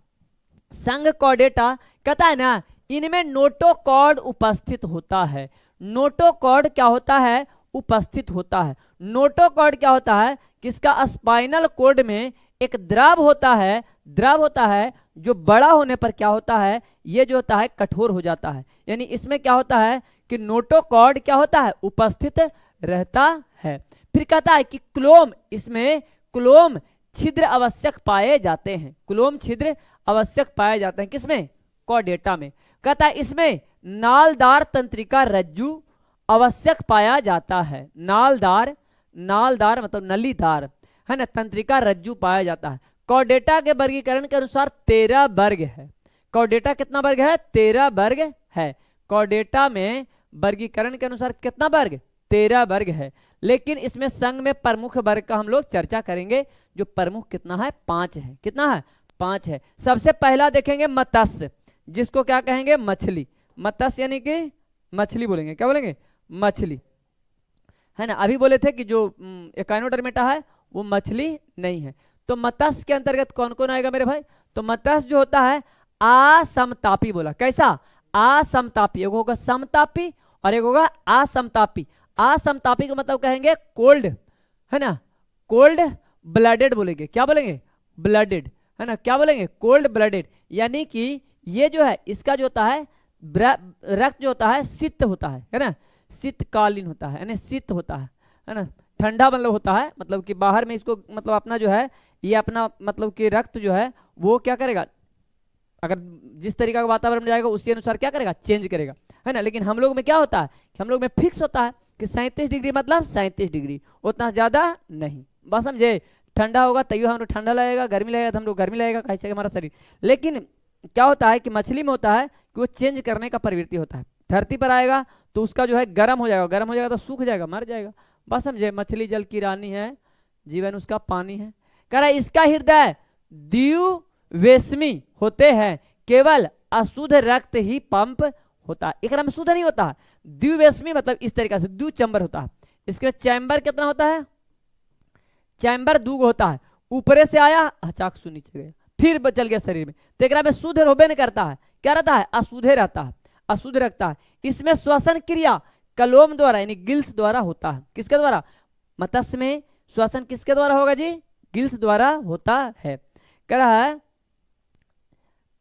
संघ कॉर्डेटा कहता है ना, इनमें नोटोकॉर्ड उपस्थित होता है। नोटोकॉर्ड क्या होता है? उपस्थित होता है। नोटोकॉर्ड क्या होता है? किसका? स्पाइनल कोड में एक द्रव होता है, द्रव होता है जो बड़ा होने पर क्या होता है? ये जो होता है कठोर हो जाता है। यानी इसमें क्या होता है कि नोटोकॉर्ड क्या होता है? उपस्थित रहता है। फिर कहता है कि क्लोम, इसमें क्लोम छिद्र आवश्यक पाए जाते हैं, क्लोम छिद्र आवश्यक पाए जाते हैं। किसमें? कॉर्डेटा में। कहता है इसमें नालदार तंत्रिका रज्जु आवश्यक पाया जाता है। नालदार, नालदार मतलब नलीदार है ना, तंत्रिका रज्जु पाया जाता है। कॉर्डेटा के वर्गीकरण के अनुसार 13 वर्ग है। कॉर्डेटा कितना वर्ग है? 13 वर्ग है। कॉर्डेटा में वर्गीकरण के अनुसार कितना वर्ग? 13 वर्ग है। लेकिन इसमें संघ में प्रमुख वर्ग का हम लोग चर्चा करेंगे, जो प्रमुख कितना है? 5 है। कितना है? 5 है। सबसे पहला देखेंगे मत्स्य, जिसको क्या कहेंगे? मछली। मत्स्य यानी कि मछली बोलेंगे। क्या बोलेंगे? मछली है ना। अभी बोले थे कि जो एकाइनोडर्मेटा है वो मछली नहीं है। तो मत्स्य के अंतर्गत कौन कौन आएगा मेरे भाई? तो मत्स्य जो होता है असमतापी बोला। कैसा? असमतापी। एक होगा समतापी और एक होगा असमतापी। असमतापी का मतलब कहेंगे कोल्ड, है ना, कोल्ड ब्लडेड बोलेंगे। क्या बोलेंगे? ब्लडेड, है ना। क्या बोलेंगे? Cold blooded. यानी कि ये जो है इसका जो होता है रक्त जो होता है शीत होता है ना, शीतकालीन होता है, यानी शीत होता है ना, ठंडा मतलब होता है, मतलब कि बाहर में इसको मतलब अपना जो है ये अपना मतलब कि रक्त जो है वो क्या करेगा, अगर जिस तरीका का वातावरण में जाएगा उसी अनुसार क्या करेगा? चेंज करेगा, है ना। लेकिन हम लोग में क्या होता है कि हम लोग में फिक्स होता है कि 37 डिग्री मतलब 37 डिग्री, उतना ज्यादा नहीं। बस समझे? ठंडा होगा तैयो हम लोग ठंडा लगेगा, गर्मी लगेगा तो हम लोग गर्मी लगेगा, कैसे हमारा शरीर। लेकिन क्या होता है कि मछली में होता है कि वो चेंज करने का प्रवृत्ति होता है। धरती पर आएगा तो उसका जो है गर्म हो जाएगा, गर्म हो जाएगा तो सूख जाएगा, मर जाएगा। बस समझे? मछली जल की रानी है, जीवन उसका पानी है। कह रहा है इसका हृदय द्विवेशमी होते हैं, केवल अशुद्ध रक्त ही पंप होता है। एक में शुद्ध नहीं होता है। द्विवेशमी मतलब इस तरीके से द्वि चैम्बर होता है। इसके चैम्बर कितना होता है? चैम्बर 2 होता है। ऊपरे से आया अचाक सु नीचे गया, फिर चल गया शरीर में। तो एक में शुद्ध होबे नहीं करता है, क्या रहता है? अशुद्ध रहता है, अशुद्ध रखता है। इसमें श्वसन क्रिया कलोम द्वारा यानी गिल्स द्वारा होता है। किसके द्वारा? मत्स्य में श्वसन किसके द्वारा होगा जी? गिल्स द्वारा होता है। कह रहा है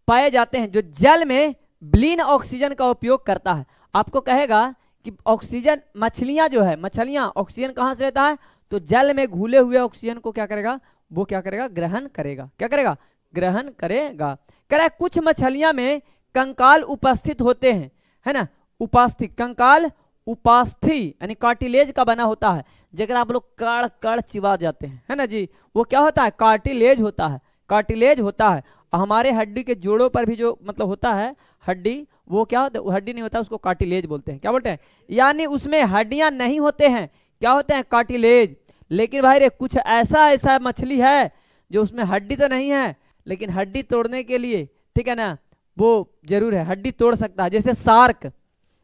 पाए जाते हैं जो जल में ब्लीन ऑक्सीजन का उपयोग करता है। आपको कहेगा कि ऑक्सीजन, मछलियां जो है, मछलियां ऑक्सीजन कहां से लेता है? तो जल में घुले हुए ऑक्सीजन को क्या करेगा? वो क्या करेगा? ग्रहण करेगा। क्या करेगा? ग्रहण करेगा। कह रहा है कुछ मछलियां में कंकाल उपस्थित होते हैं, है ना। उपास्थि, कंकाल उपास्थि यानी कार्टिलेज का बना होता है, जगह आप लोग कड़ कड़ चिवा जाते हैं, है ना जी। वो क्या होता है? कार्टिलेज होता है, कार्टिलेज होता है। हमारे हड्डी के जोड़ों पर भी जो मतलब होता है हड्डी, वो क्या होता है? हड्डी नहीं होता, उसको कार्टिलेज बोलते हैं। क्या बोलते हैं? यानी उसमें हड्डियां नहीं होते हैं, क्या होते हैं? कार्टिलेज। लेकिन भाई रे कुछ ऐसा ऐसा मछली है जो उसमें हड्डी तो नहीं है, लेकिन हड्डी तोड़ने के लिए, ठीक है ना, वो जरूर है, हड्डी तोड़ सकता है। जैसे शार्क,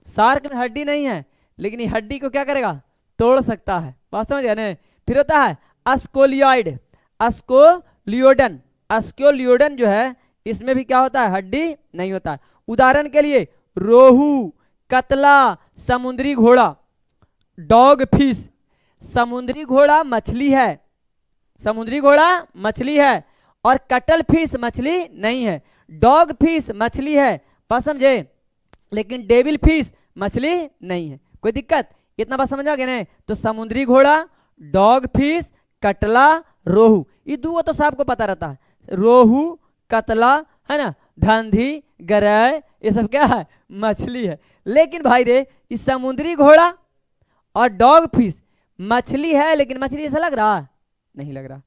शार्क में हड्डी नहीं है, लेकिन ये हड्डी को क्या करेगा, तोड़ सकता है। बात समझ गए ना। फिर होता है अस्कोलियॉइड, अस्कोलियोडन। अस्कोलियोडन जो है इसमें भी क्या होता है, हड्डी नहीं होता है। उदाहरण के लिए रोहू, कतला, समुद्री घोड़ा, डॉग फिश। समुद्री घोड़ा मछली है, समुद्री घोड़ा मछली है, और कटल फिश मछली नहीं है। डॉग फिश मछली है, बात समझे, लेकिन डेविल फिश मछली नहीं है। कोई दिक्कत, इतना बात समझ आ गया ना। तो समुद्री घोड़ा, डॉग फिश, कटला, रोहू, ये दो तो सबको पता रहता है, रोहू, कतला, है ना, धंधी, गरई, ये सब क्या है, मछली है। लेकिन भाई रे, इस समुद्री घोड़ा और डॉग फिश मछली है, लेकिन मछली ऐसा लग रहा नहीं लग रहा।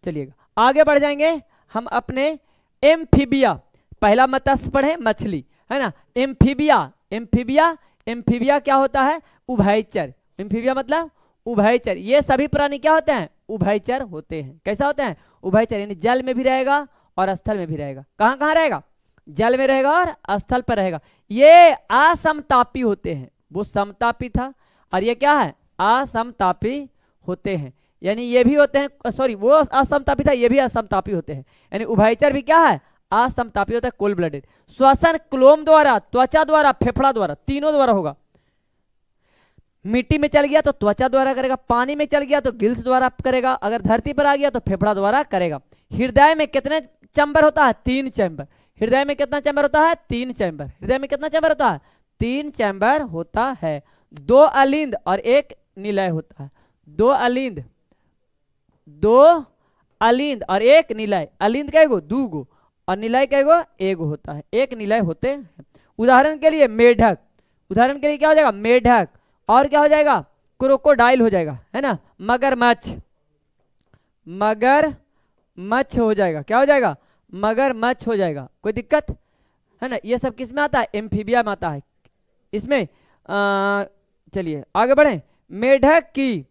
चलिएगा आगे बढ़ जाएंगे हम अपने एम्फीबिया। पहला मत्स्य पढ़े मछली, है ना। एम्फीबिया, एम्फीबिया, एम्फीबिया क्या होता है, उभयचर। एम्फीबिया मतलब उभयचर। ये सभी प्राणी क्या होते हैं, उभयचर होते हैं। कैसा होते हैं, उभयचर, यानी जल में भी रहेगा और स्थल में भी रहेगा। कहाँ कहाँ रहेगा, जल में रहेगा और स्थल पर रहेगा। ये असमतापी होते हैं, वो समतापी था, और ये क्या है, असमतापी होते हैं। यानी ये भी होते हैं, सॉरी वो असमतापी था, ये भी असमतापी होते हैं। यानी उभयचर भी क्या है, असमतापी होता है, कोल्ड ब्लडेड। श्वसन क्लोम द्वारा, त्वचा द्वारा, फेफड़ा द्वारा, तीनों द्वारा होगा। मिट्टी में चल गया तो त्वचा द्वारा करेगा, पानी में चल गया तो गिल्स द्वारा करेगा, अगर धरती पर आ गया तो फेफड़ा द्वारा करेगा। हृदय में कितने चैम्बर होता है, 3 चैम्बर। हृदय में कितना चैम्बर होता है, 3 चैम्बर। हृदय में कितना चैम्बर होता है, 3 चैम्बर होता है। 2 अलिंद और 1 निलय होता है। 2 अलिंद, 2 अलिंद और 1 निलय। अलिंद कैगो, 2 गो, और निलय कैगो, 1 गो होता है। 1 निलय होते हैं। उदाहरण के लिए मेढक, उदाहरण के लिए क्या हो जाएगा, मेढक, और क्या हो जाएगा, क्रोकोडाइल हो जाएगा, है ना। मगरमच्छ, मगरमच्छ हो जाएगा, क्या हो जाएगा, मगरमच्छ हो जाएगा। कोई दिक्कत है ना। ये सब किस में आता है, एम्फीबिया में आता है। इसमें चलिए आगे बढ़े। मेढक की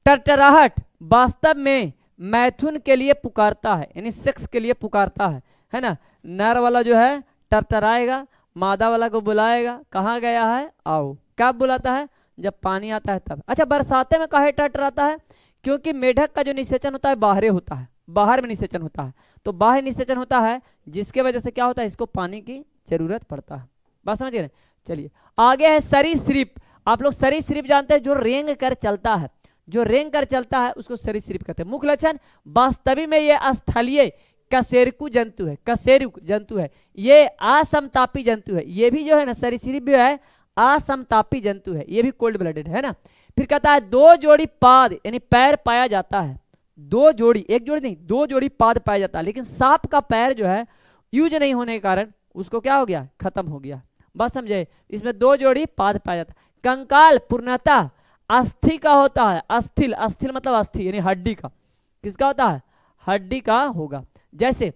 टरटराहट वास्तव में मैथुन के लिए पुकारता है, यानी सेक्स के लिए पुकारता है ना। नर वाला जो है टरटराएगा, मादा वाला को बुलाएगा, कहाँ गया है, आओ। कब बुलाता है, जब पानी आता है तब। अच्छा, बरसाते में काहे टरटराता है, क्योंकि मेढक का जो निषेचन होता है बाहर होता है, बाहर में निषेचन होता है। तो बाहर निषेचन होता है, जिसके वजह से क्या होता है, इसको पानी की जरूरत पड़ता है। बात समझ गए। चलिए आगे है सरीसृप। आप लोग सरीसृप जानते हैं, जो रेंग कर चलता है, जो रेंग कर चलता है उसको सरीसृप कहते हैं। मुख्य लक्षण, वास्तविक में ये स्थलीय कशेरुक जंतु है, कशेरुक जंतु है। ये असमतापी जंतु है। ये भी जो है ना, सरीसृप भी है, असमतापी जंतु है। ये भी कोल्ड ब्लडेड है ना। फिर कहता है 2 जोड़ी पाद यानी पैर पाया जाता है। 2 जोड़ी, 1 जोड़ी नहीं, 2 जोड़ी पाद पाया जाता है। लेकिन सांप का पैर जो है यूज नहीं होने के कारण उसको क्या हो गया, खत्म हो गया। बस समझे, इसमें 2 जोड़ी पाद पाया जाता है। कंकाल पूर्णतः अस्थि का होता है। अस्थिल, अस्थिल मतलब अस्थि यानी हड्डी का। किसका होता है, हड्डी का होगा। जैसे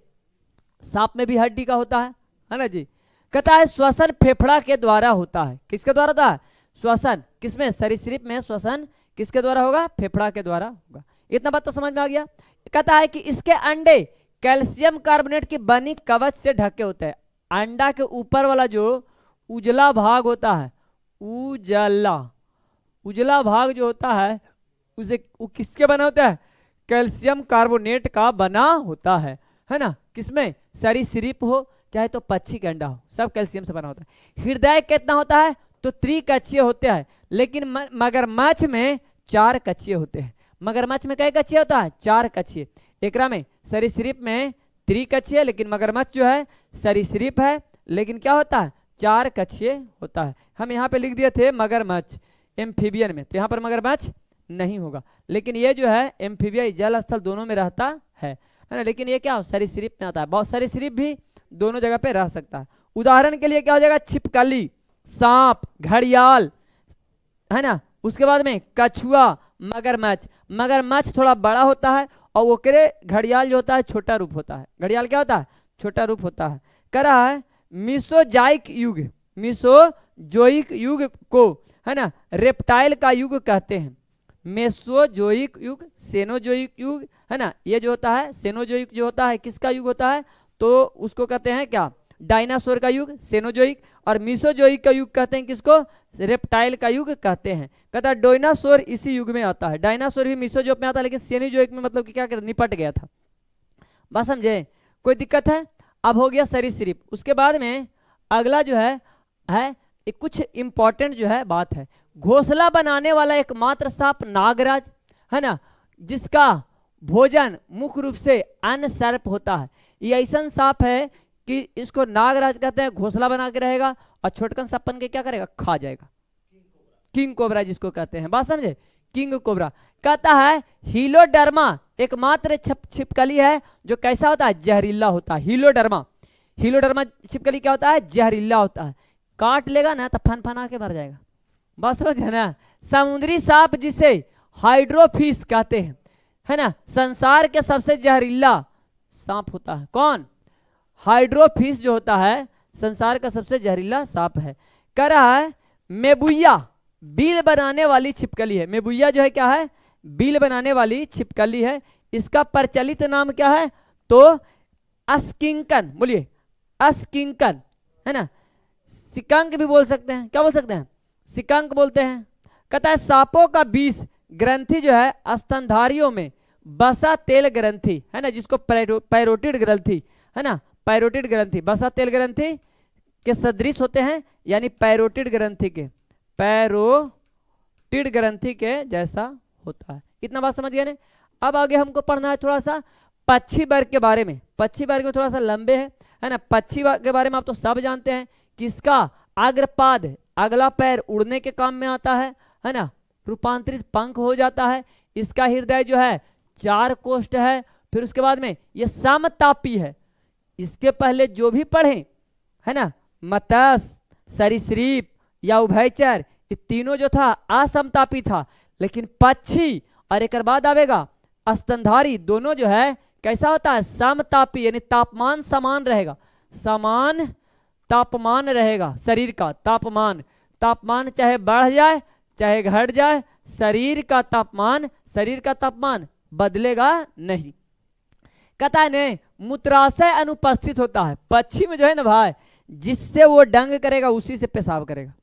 सांप में भी हड्डी का होता है ना जी। कहता है श्वसन फेफड़ा के द्वारा होता है। किसके द्वारा होता है, श्वसन। किसमें, सरीसृप में श्वसन किसके द्वारा होगा, फेफड़ा के द्वारा होगा। इतना बात तो समझ में आ गया। कहता है कि इसके अंडे कैल्शियम कार्बोनेट की बनी कवच से ढके होते हैं। अंडा के ऊपर वाला जो उजला भाग होता है, उजला भाग जो होता है उसे, वो किसके बना होता है, कैल्शियम कार्बोनेट का बना होता है ना। किसमें, सरीसृप हो चाहे तो पक्षी का अंडा हो, सब कैल्शियम से बना होता है। हृदय कितना होता है, तो त्रिकक्षीय होते हैं। लेकिन मगरमच्छ में 4 कक्षीय होते हैं। मगरमच्छ में कई कक्षीय होता है, 4 कक्षीय। एकरा में सरीसृप में त्रिकक्षीय, लेकिन मगरमच्छ जो है सरीसृप है, लेकिन क्या होता है, 4 कक्षीय होता है। हम यहाँ पे लिख दिए थे मगरमच्छ एम्फीबियन में, तो यहाँ पर मगरमच्छ नहीं होगा। लेकिन ये जो है एम्फीबिया जल स्थल दोनों में रहता है ना। लेकिन ये क्या सरीसृप में आता है। बहुत सरीसृप भी दोनों जगह पे रह सकता है। उदाहरण के लिए क्या हो जाएगा, छिपकली, सांप, घड़ियाल, है ना। उसके बाद में कछुआ, मगरमच्छ। मगरमच्छ थोड़ा बड़ा होता है और वो करे, घड़ियाल जो होता है छोटा रूप होता है। घड़ियाल क्या होता है, छोटा रूप होता है। कह रहा है मीसोजाइक युग, मीसोजोइक युग को, है ना, रेप्टाइल का युग कहते हैं। मेसोजोइक युग, सेनोजोइक युग, है ना। ये जो होता है सेनोजोइक जो होता है किसका युग होता है, तो उसको कहते हैं क्या, डायनासोर का युग सेनोजोइक, और मीसोजोइक का युग कहते हैं किसको, रेप्टाइल का युग कहते हैं। कहता है डायनासोर इसी युग में आता है, डायनासोर भी मीसोजोइक में आता है, लेकिन सेनोजोइक में मतलब कि क्या कर निपट गया था। बात समझे, कोई दिक्कत है। अब हो गया सरीसृप। उसके बाद में अगला जो है एक कुछ इंपॉर्टेंट जो है बात है, घोंसला बनाने वाला एकमात्र सांप नागराज है ना, जिसका भोजन मुख्य रूप से अन्य सर्प होता है। ये ऐसा सांप है कि इसको नागराज कहते हैं, घोंसला बना के रहेगा और छोटकन सपन के क्या करेगा, खा जाएगा। किंग कोबरा जिसको कहते हैं, बात समझे, किंग कोबरा। कहता है हीलोडर्मा एकमात्र छिपकली है जो कैसा होता है, जहरीला होता है। हीलोडर्मा, हीलोडर्मा छिपकली क्या होता है, जहरीला होता है, काट लेगा ना तो फन के मर जाएगा। बात समझे ना। समुद्री सांप जिसे हाइड्रोफिश कहते हैं, है ना, संसार के सबसे जहरीला सांप होता है। कौन, हाइड्रोफिश जो होता है संसार का सबसे जहरीला सांप है। कह रहा है मेबुया बिल बनाने वाली छिपकली है। मेबुया जो है क्या है, बिल बनाने वाली छिपकली है। इसका प्रचलित नाम क्या है, तो अस्किंकन, बोलिए अस्किंकन, है ना, सिकंक भी बोल सकते हैं। क्या बोल सकते हैं, सिकंक बोलते हैं। कहता है सांपों का विष ग्रंथि जो है स्तनधारियों में बसा तेल ग्रंथि है ना, जिसको पैरोटिड ग्रंथि है ना, पैरोटिड ग्रंथि बसा तेल ग्रंथि के सदृश होते हैं, यानी पैरोटिड ग्रंथि के, पैरोटिड ग्रंथि के जैसा होता है। इतना बात समझ गए ना। अब आगे हमको पढ़ना है थोड़ा सा पक्षी वर्ग के बारे में। पक्षी वर्ग में थोड़ा सा लंबे है ना। पक्षी वर्ग के बारे में आप तो सब जानते हैं कि इसका अग्रपाद, अगला पैर उड़ने के काम में आता है ना, रूपांतरित पंख हो जाता है। इसका हृदय जो है 4 कोष्ठ है। फिर उसके बाद में ये समतापी है। इसके पहले जो भी पढ़े है ना, मत्स्य, सरीसृप या उभयचर, ये तीनों जो था असमतापी था, लेकिन पक्षी और एक बाद आवेगा स्तनधारी, दोनों जो है कैसा होता है, समतापी, यानी तापमान समान रहेगा, समान तापमान रहेगा शरीर का। तापमान, तापमान चाहे बढ़ जाए चाहे घट जाए, शरीर का तापमान बदलेगा नहीं। कहता है नहीं, मूत्राशय अनुपस्थित होता है पक्षी में जो है ना भाई, जिससे वो डंग करेगा उसी से पेशाब करेगा।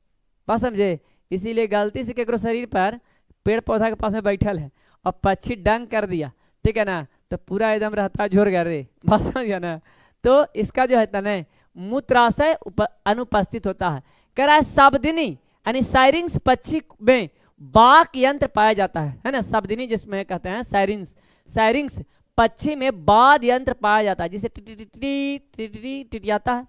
बात समझे। इसीलिए गलती से केकरो शरीर पर पेड़ पौधा के पास में बैठल है और पक्षी डंग कर दिया, ठीक है ना, तो पूरा एकदम रहता झोर गया रे। बात समझ गया ना। तो इसका जो है तने मूत्राशय अनुपस्थित होता है। कह रहा है शब्दिनी यानी साइरिंग्स पक्षी में बाक यंत्र पाया जाता है ना। शब्दिनी जिसमें कहते हैं साइरिंग्स पक्षी में बाद यंत्र पाया जाता है, जिसे टिटियाता है।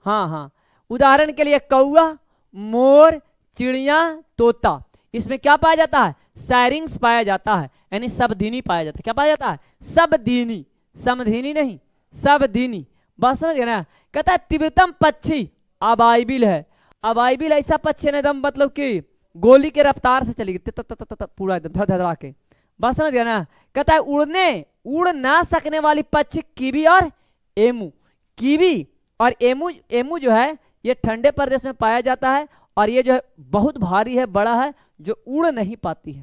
हाँ, उदाहरण के लिए कौआ, मोर, चिड़िया, तोता, इसमें क्या पाया जाता है, साइरिंग्स पाया जाता है, यानी शब्दिनी पाया जाता है। क्या पाया जाता है, शब्दिनी, समधिनी नहीं, शब्दिनी। बात समझ गए ना। कहता है तीव्रतम पक्षी अबाइबिल है। अबाइबिल ऐसा पक्षी है एकदम मतलब कि गोली के रफ्तार से चलेगी पूरा एकदम धड़धड़ा के। बात समझ गया ना। कहता है उड़ ना सकने वाली पक्षी कीवी और एमू। कीवी और एमू जो है ये ठंडे प्रदेश में पाया जाता है, और ये जो है बहुत भारी है, बड़ा है, जो उड़ नहीं पाती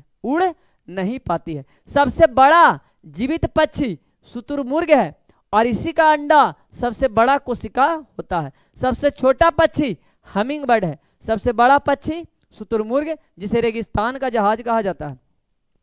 है। सबसे बड़ा जीवित पक्षी शुतुरमुर्ग है, और इसी का अंडा सबसे बड़ा कोशिका होता है। सबसे छोटा पक्षी हमिंग बर्ड है। सबसे बड़ा पक्षी शुतुरमुर्ग, जिसे रेगिस्तान का जहाज कहा जाता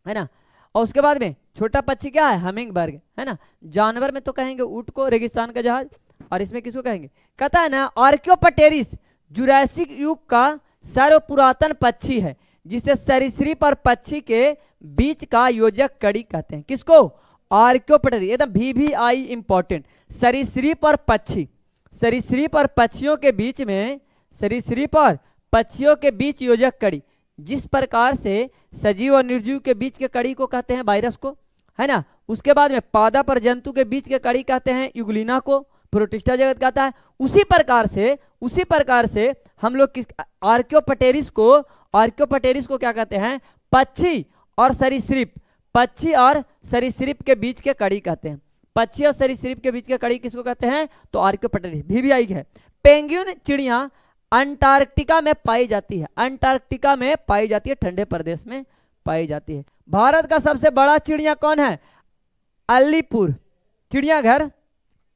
है ना। और उसके बाद में छोटा पक्षी क्या है, हमिंग बर्ड है ना। जानवर में तो कहेंगे ऊंट को, रेगिस्तान का जहाज, और इसमें किसको कहेंगे, कहता है ना आर्कियोपटेरिस जुरासिक युग का सर्व पुरातन पक्षी है, जिसे सरीसृप और पक्षी के बीच का योजक कड़ी कहते हैं। किसको, आर्कियोपटेरिस, एकदम VVI इंपॉर्टेंट। सरीसृप और पक्षी, सरीसृप और पक्षियों के बीच में, सरीसृप और पक्षियों के बीच योजक कड़ी, जिस प्रकार से सजीव और निर्जीव के बीच के कड़ी को कहते हैं वायरस को, है ना। उसके बाद में पादप और जंतु के बीच के कड़ी कहते हैं यूग्लिना को, प्रोटिस्टा जगत कहता है। उसी प्रकार से हम लोग किस आर्कियोपटेरिस को क्या कहते हैं, पक्षी और सरीसृप के बीच के कड़ी कहते हैं। पक्षी और सरीसृप के बीच के कड़ी किसको कहते हैं, तो आर्कियोपटेरिस, VVI है। पेंगुइन चिड़िया अंटार्कटिका में पाई जाती है, ठंडे प्रदेश में पाई जाती है। भारत का सबसे बड़ा चिड़िया कौन है, अलीपुर चिड़ियाघर,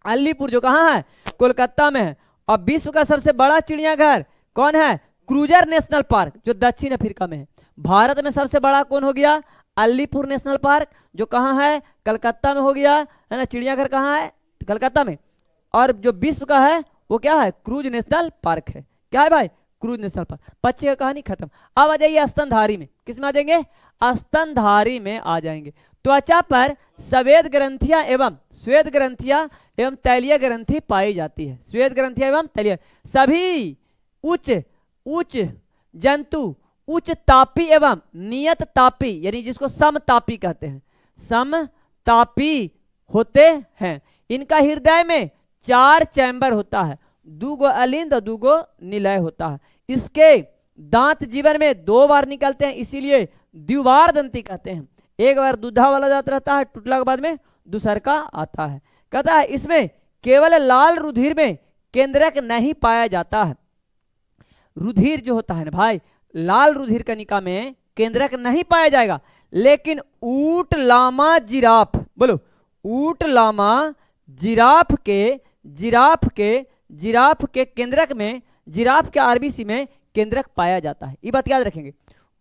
अलीपुर जो कहाँ है, कोलकाता में है। और विश्व का सबसे बड़ा चिड़ियाघर कौन है? क्रूजर नेशनल पार्क जो दक्षिण अफ्रीका में है। भारत में सबसे बड़ा कौन हो गया? अलीपुर नेशनल पार्क जो कहाँ है? कलकत्ता में हो गया, है ना। चिड़ियाघर कहाँ है? कलकत्ता में। और जो विश्व का है वो क्या है? क्रूज नेशनल पार्क है। क्या है भाई? Cruise national park. पक्षी का कहानी खत्म। अब आ जाइए स्तनधारी में। किस में आ जाएंगे? स्तनधारी में आ जाएंगे। त्वचा पर श्वेत ग्रंथियां एवं श्वेत ग्रंथियां एवं तैलीय ग्रंथि पाई जाती है। श्वेत ग्रंथियां एवं तैलीय सभी उच्च उच्च जंतु उच्च तापी एवं नियत तापी, यानी जिसको समतापी कहते हैं, समतापी होते हैं। इनका हृदय में 4 चैम्बर होता है, 2 गो अलिंद और 2 गो निलय होता है। इसके दांत जीवन में 2 बार निकलते हैं, इसीलिए द्विवार दंती कहते हैं। एक बार दूधा वाला दांत रहता है, टूटने के बाद में दूसर का आता है। कहता है इसमें केवल लाल रुधिर में केंद्रक नहीं पाया जाता है। रुधिर जो होता है ना भाई, लाल रुधिर कणिका में केंद्रक नहीं पाया जाएगा, लेकिन ऊंट लामा जिराफ, बोलो ऊंट लामा जिराफ के केंद्रक में, जिराफ के आरबीसी में केंद्रक पाया जाता है। ये बात याद रखेंगे।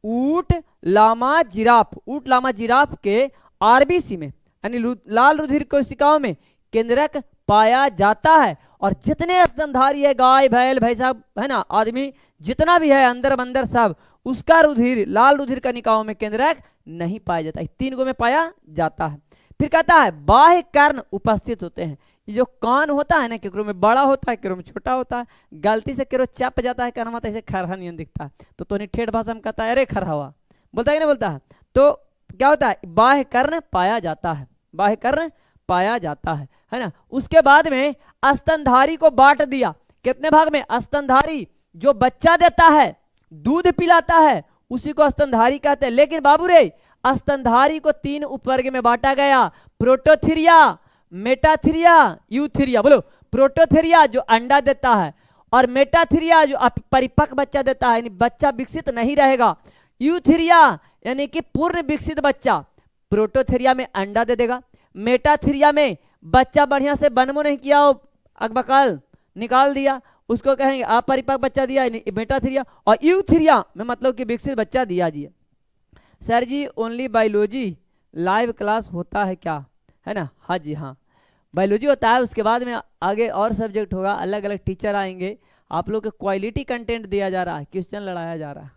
ऊंट लामा जिराफ के आरबीसी में यानी लाल रुधिर कोशिकाओं में केंद्रक पाया जाता है। और जितने स्तनधारी है, गाय बैल भैंसा है ना, आदमी जितना भी है अंदर बंदर सब, उसका रुधिर लाल रुधिर कणिकाओं में केंद्रक नहीं पाया जाता है। 3 गो में पाया जाता है। फिर कहता है बाह्य कर्ण उपस्थित होते हैं। ये जो कान होता है ना, केकरो में बड़ा होता है, केकरो में छोटा होता है। गलती से केकरो चप जाता है कानमा तो ऐसे खरहा नहीं दिखता है, तो ठेठ भाषा में कहता है अरे खरहा हुआ, बोलता है कि नहीं बोलता है। तो क्या होता है? बाह्य कर्ण पाया जाता है, बाह्य कर्ण पाया जाता है ना। उसके बाद में स्तनधारी को बांट दिया कितने भाग में? स्तनधारी जो बच्चा देता है, दूध पिलाता है, उसी को स्तनधारी कहते हैं। लेकिन बाबू रे, स्तनधारी को 3 उपवर्ग में बांटा गया। Prototheria, Metatheria, Eutheria. बोलो प्रोटोथीरिया जो अंडा देता है, और मेटाथीरिया जो परिपक्व बच्चा देता है, यानी बच्चा विकसित नहीं रहेगा। यूथीरिया यानी कि पूर्ण विकसित बच्चा। प्रोटोथीरिया में अंडा दे देगा, मेटाथीरिया में बच्चा बढ़िया से बनमो नहीं किया, अकबकाल निकाल दिया, उसको कहेंगे अपरिपक्व बच्चा दिया, मेटाथीरिया। और यूथीरिया में मतलब कि विकसित बच्चा दिया जी। सर जी ओनली बायोलॉजी लाइव क्लास होता है क्या? है ना। हाँ जी हाँ, बायोलॉजी होता है। उसके बाद में आगे और सब्जेक्ट होगा, अलग अलग टीचर आएंगे, आप लोग को क्वालिटी कंटेंट दिया जा रहा है, क्वेश्चन लड़ाया जा रहा है।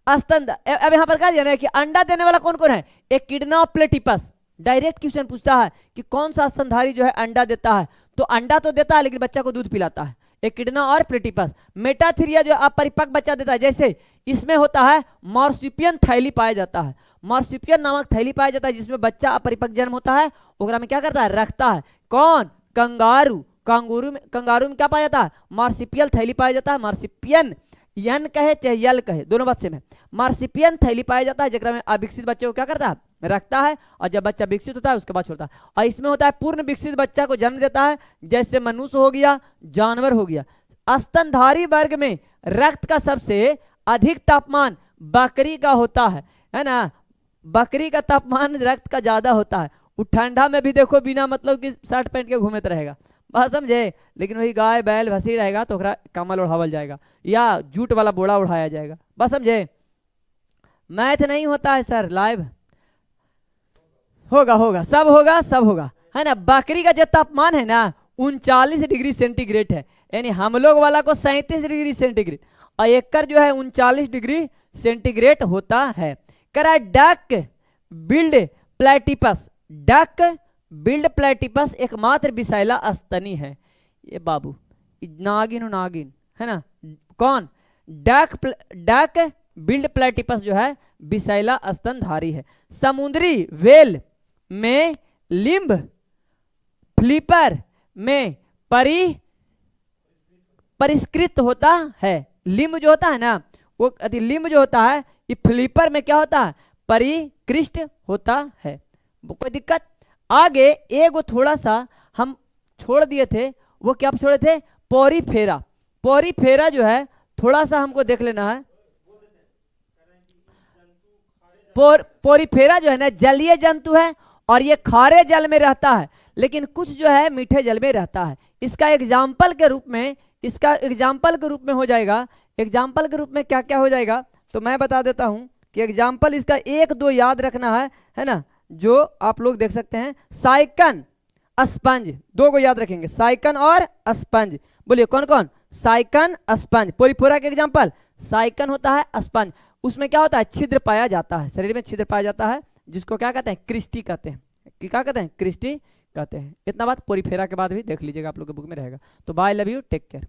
स्तन अब यहाँ पर कहा जा रहा है कि अंडा देने वाला कौन कौन है? एकिडना और प्लेटिपस। डायरेक्ट क्वेश्चन पूछता है कि कौन सा स्तनधारी जो है अंडा देता है? तो अंडा तो देता है लेकिन बच्चा को दूध पिलाता है, एकिडना और प्लेटिपस। मेटाथीरिया जो अपरिपक्व बच्चा देता है, जैसे इसमें होता है मार्सिपियन थैली पाया जाता है। मार्सिपियन नामक थैली पाया जाता है जिसमें बच्चा अपरिपक्व जन्म होता है, ओकरा में क्या करता है? रखता है। कौन? कंगारू। कंगारू में क्या पाया जाता है? मार्सिपियल थैली पाया जाता है। मार्सिपियन यन कहे चाहे यल कहे, दोनों बात सेम है। मार्सिपियन थैली पाया जाता है जिसमें अविकसित बच्चे को क्या करता है? रखता है, और जब बच्चा विकसित होता है उसके बाद छोड़ता है। और इसमें होता है पूर्ण विकसित बच्चा को जन्म देता है, जैसे मनुष्य हो गया, जानवर हो गया। स्तनधारी वर्ग में रक्त का सबसे अधिक तापमान बकरी का होता है ना। बकरी का तापमान रक्त का ज्यादा होता है। वो ठंडा में भी देखो बिना मतलब कि शर्ट पहन के घूमते रहेगा, बात समझे। लेकिन वही गाय बैल भैंसी रहेगा तो कमल ओढ़ावल जाएगा या जूट वाला बोड़ा उठाया जाएगा, बस समझे। मैथ नहीं होता है सर, लाइव होगा सब होगा है ना। बकरी का जो तापमान है ना 39 डिग्री सेंटीग्रेड है, यानी हम लोग वाला को 37 डिग्री सेंटीग्रेड, और एकड़ जो है 39 डिग्री सेंटीग्रेड होता है। करा duck billed platypus. Duck billed platypus एकमात्र विषैला स्तनी है। ये बाबू नागिन है ना। कौन? डक बिल्ड प्लेटिपस जो है विषैला स्तनधारी है। समुद्री वेल में लिम्ब, फ्लिपर में परिष्कृत होता है। लिम्ब जो होता है ना, वो लिम्ब जो होता है ये फ्लिपर में क्या होता है? परिष्कृत होता है। कोई दिक्कत? आगे एगो थोड़ा सा हम छोड़ दिए थे, वो क्या छोड़े थे? पोरीफेरा। पोरीफेरा जो है थोड़ा सा हमको देख लेना है। पोरीफेरा जो है ना जलीय जंतु है, और ये खारे जल में रहता है, लेकिन कुछ जो है मीठे जल में रहता है। इसका एग्जाम्पल के रूप में इसका एग्जाम्पल के रूप में हो जाएगा। एग्जाम्पल के रूप में क्या क्या हो जाएगा तो मैं बता देता हूं कि एग्जाम्पल इसका एक दो याद रखना है ना, जो आप लोग देख सकते हैं। साइकन, स्पंज, दो को याद रखेंगे, साइकन और स्पंज। बोलिए कौन कौन? साइकन, स्पंज। पोरीफोरा के एग्जाम्पल, साइकन होता है, स्पंज उसमें क्या होता है? छिद्र पाया जाता है, शरीर में छिद्र पाया जाता है, जिसको क्या कहते हैं? क्रिस्टी कहते हैं। क्या कहते हैं? क्रिस्टी कहते हैं। इतना बात पोरीफेरा के बाद भी देख लीजिएगा, आप लोग के बुक में रहेगा। तो bye, love you, take care.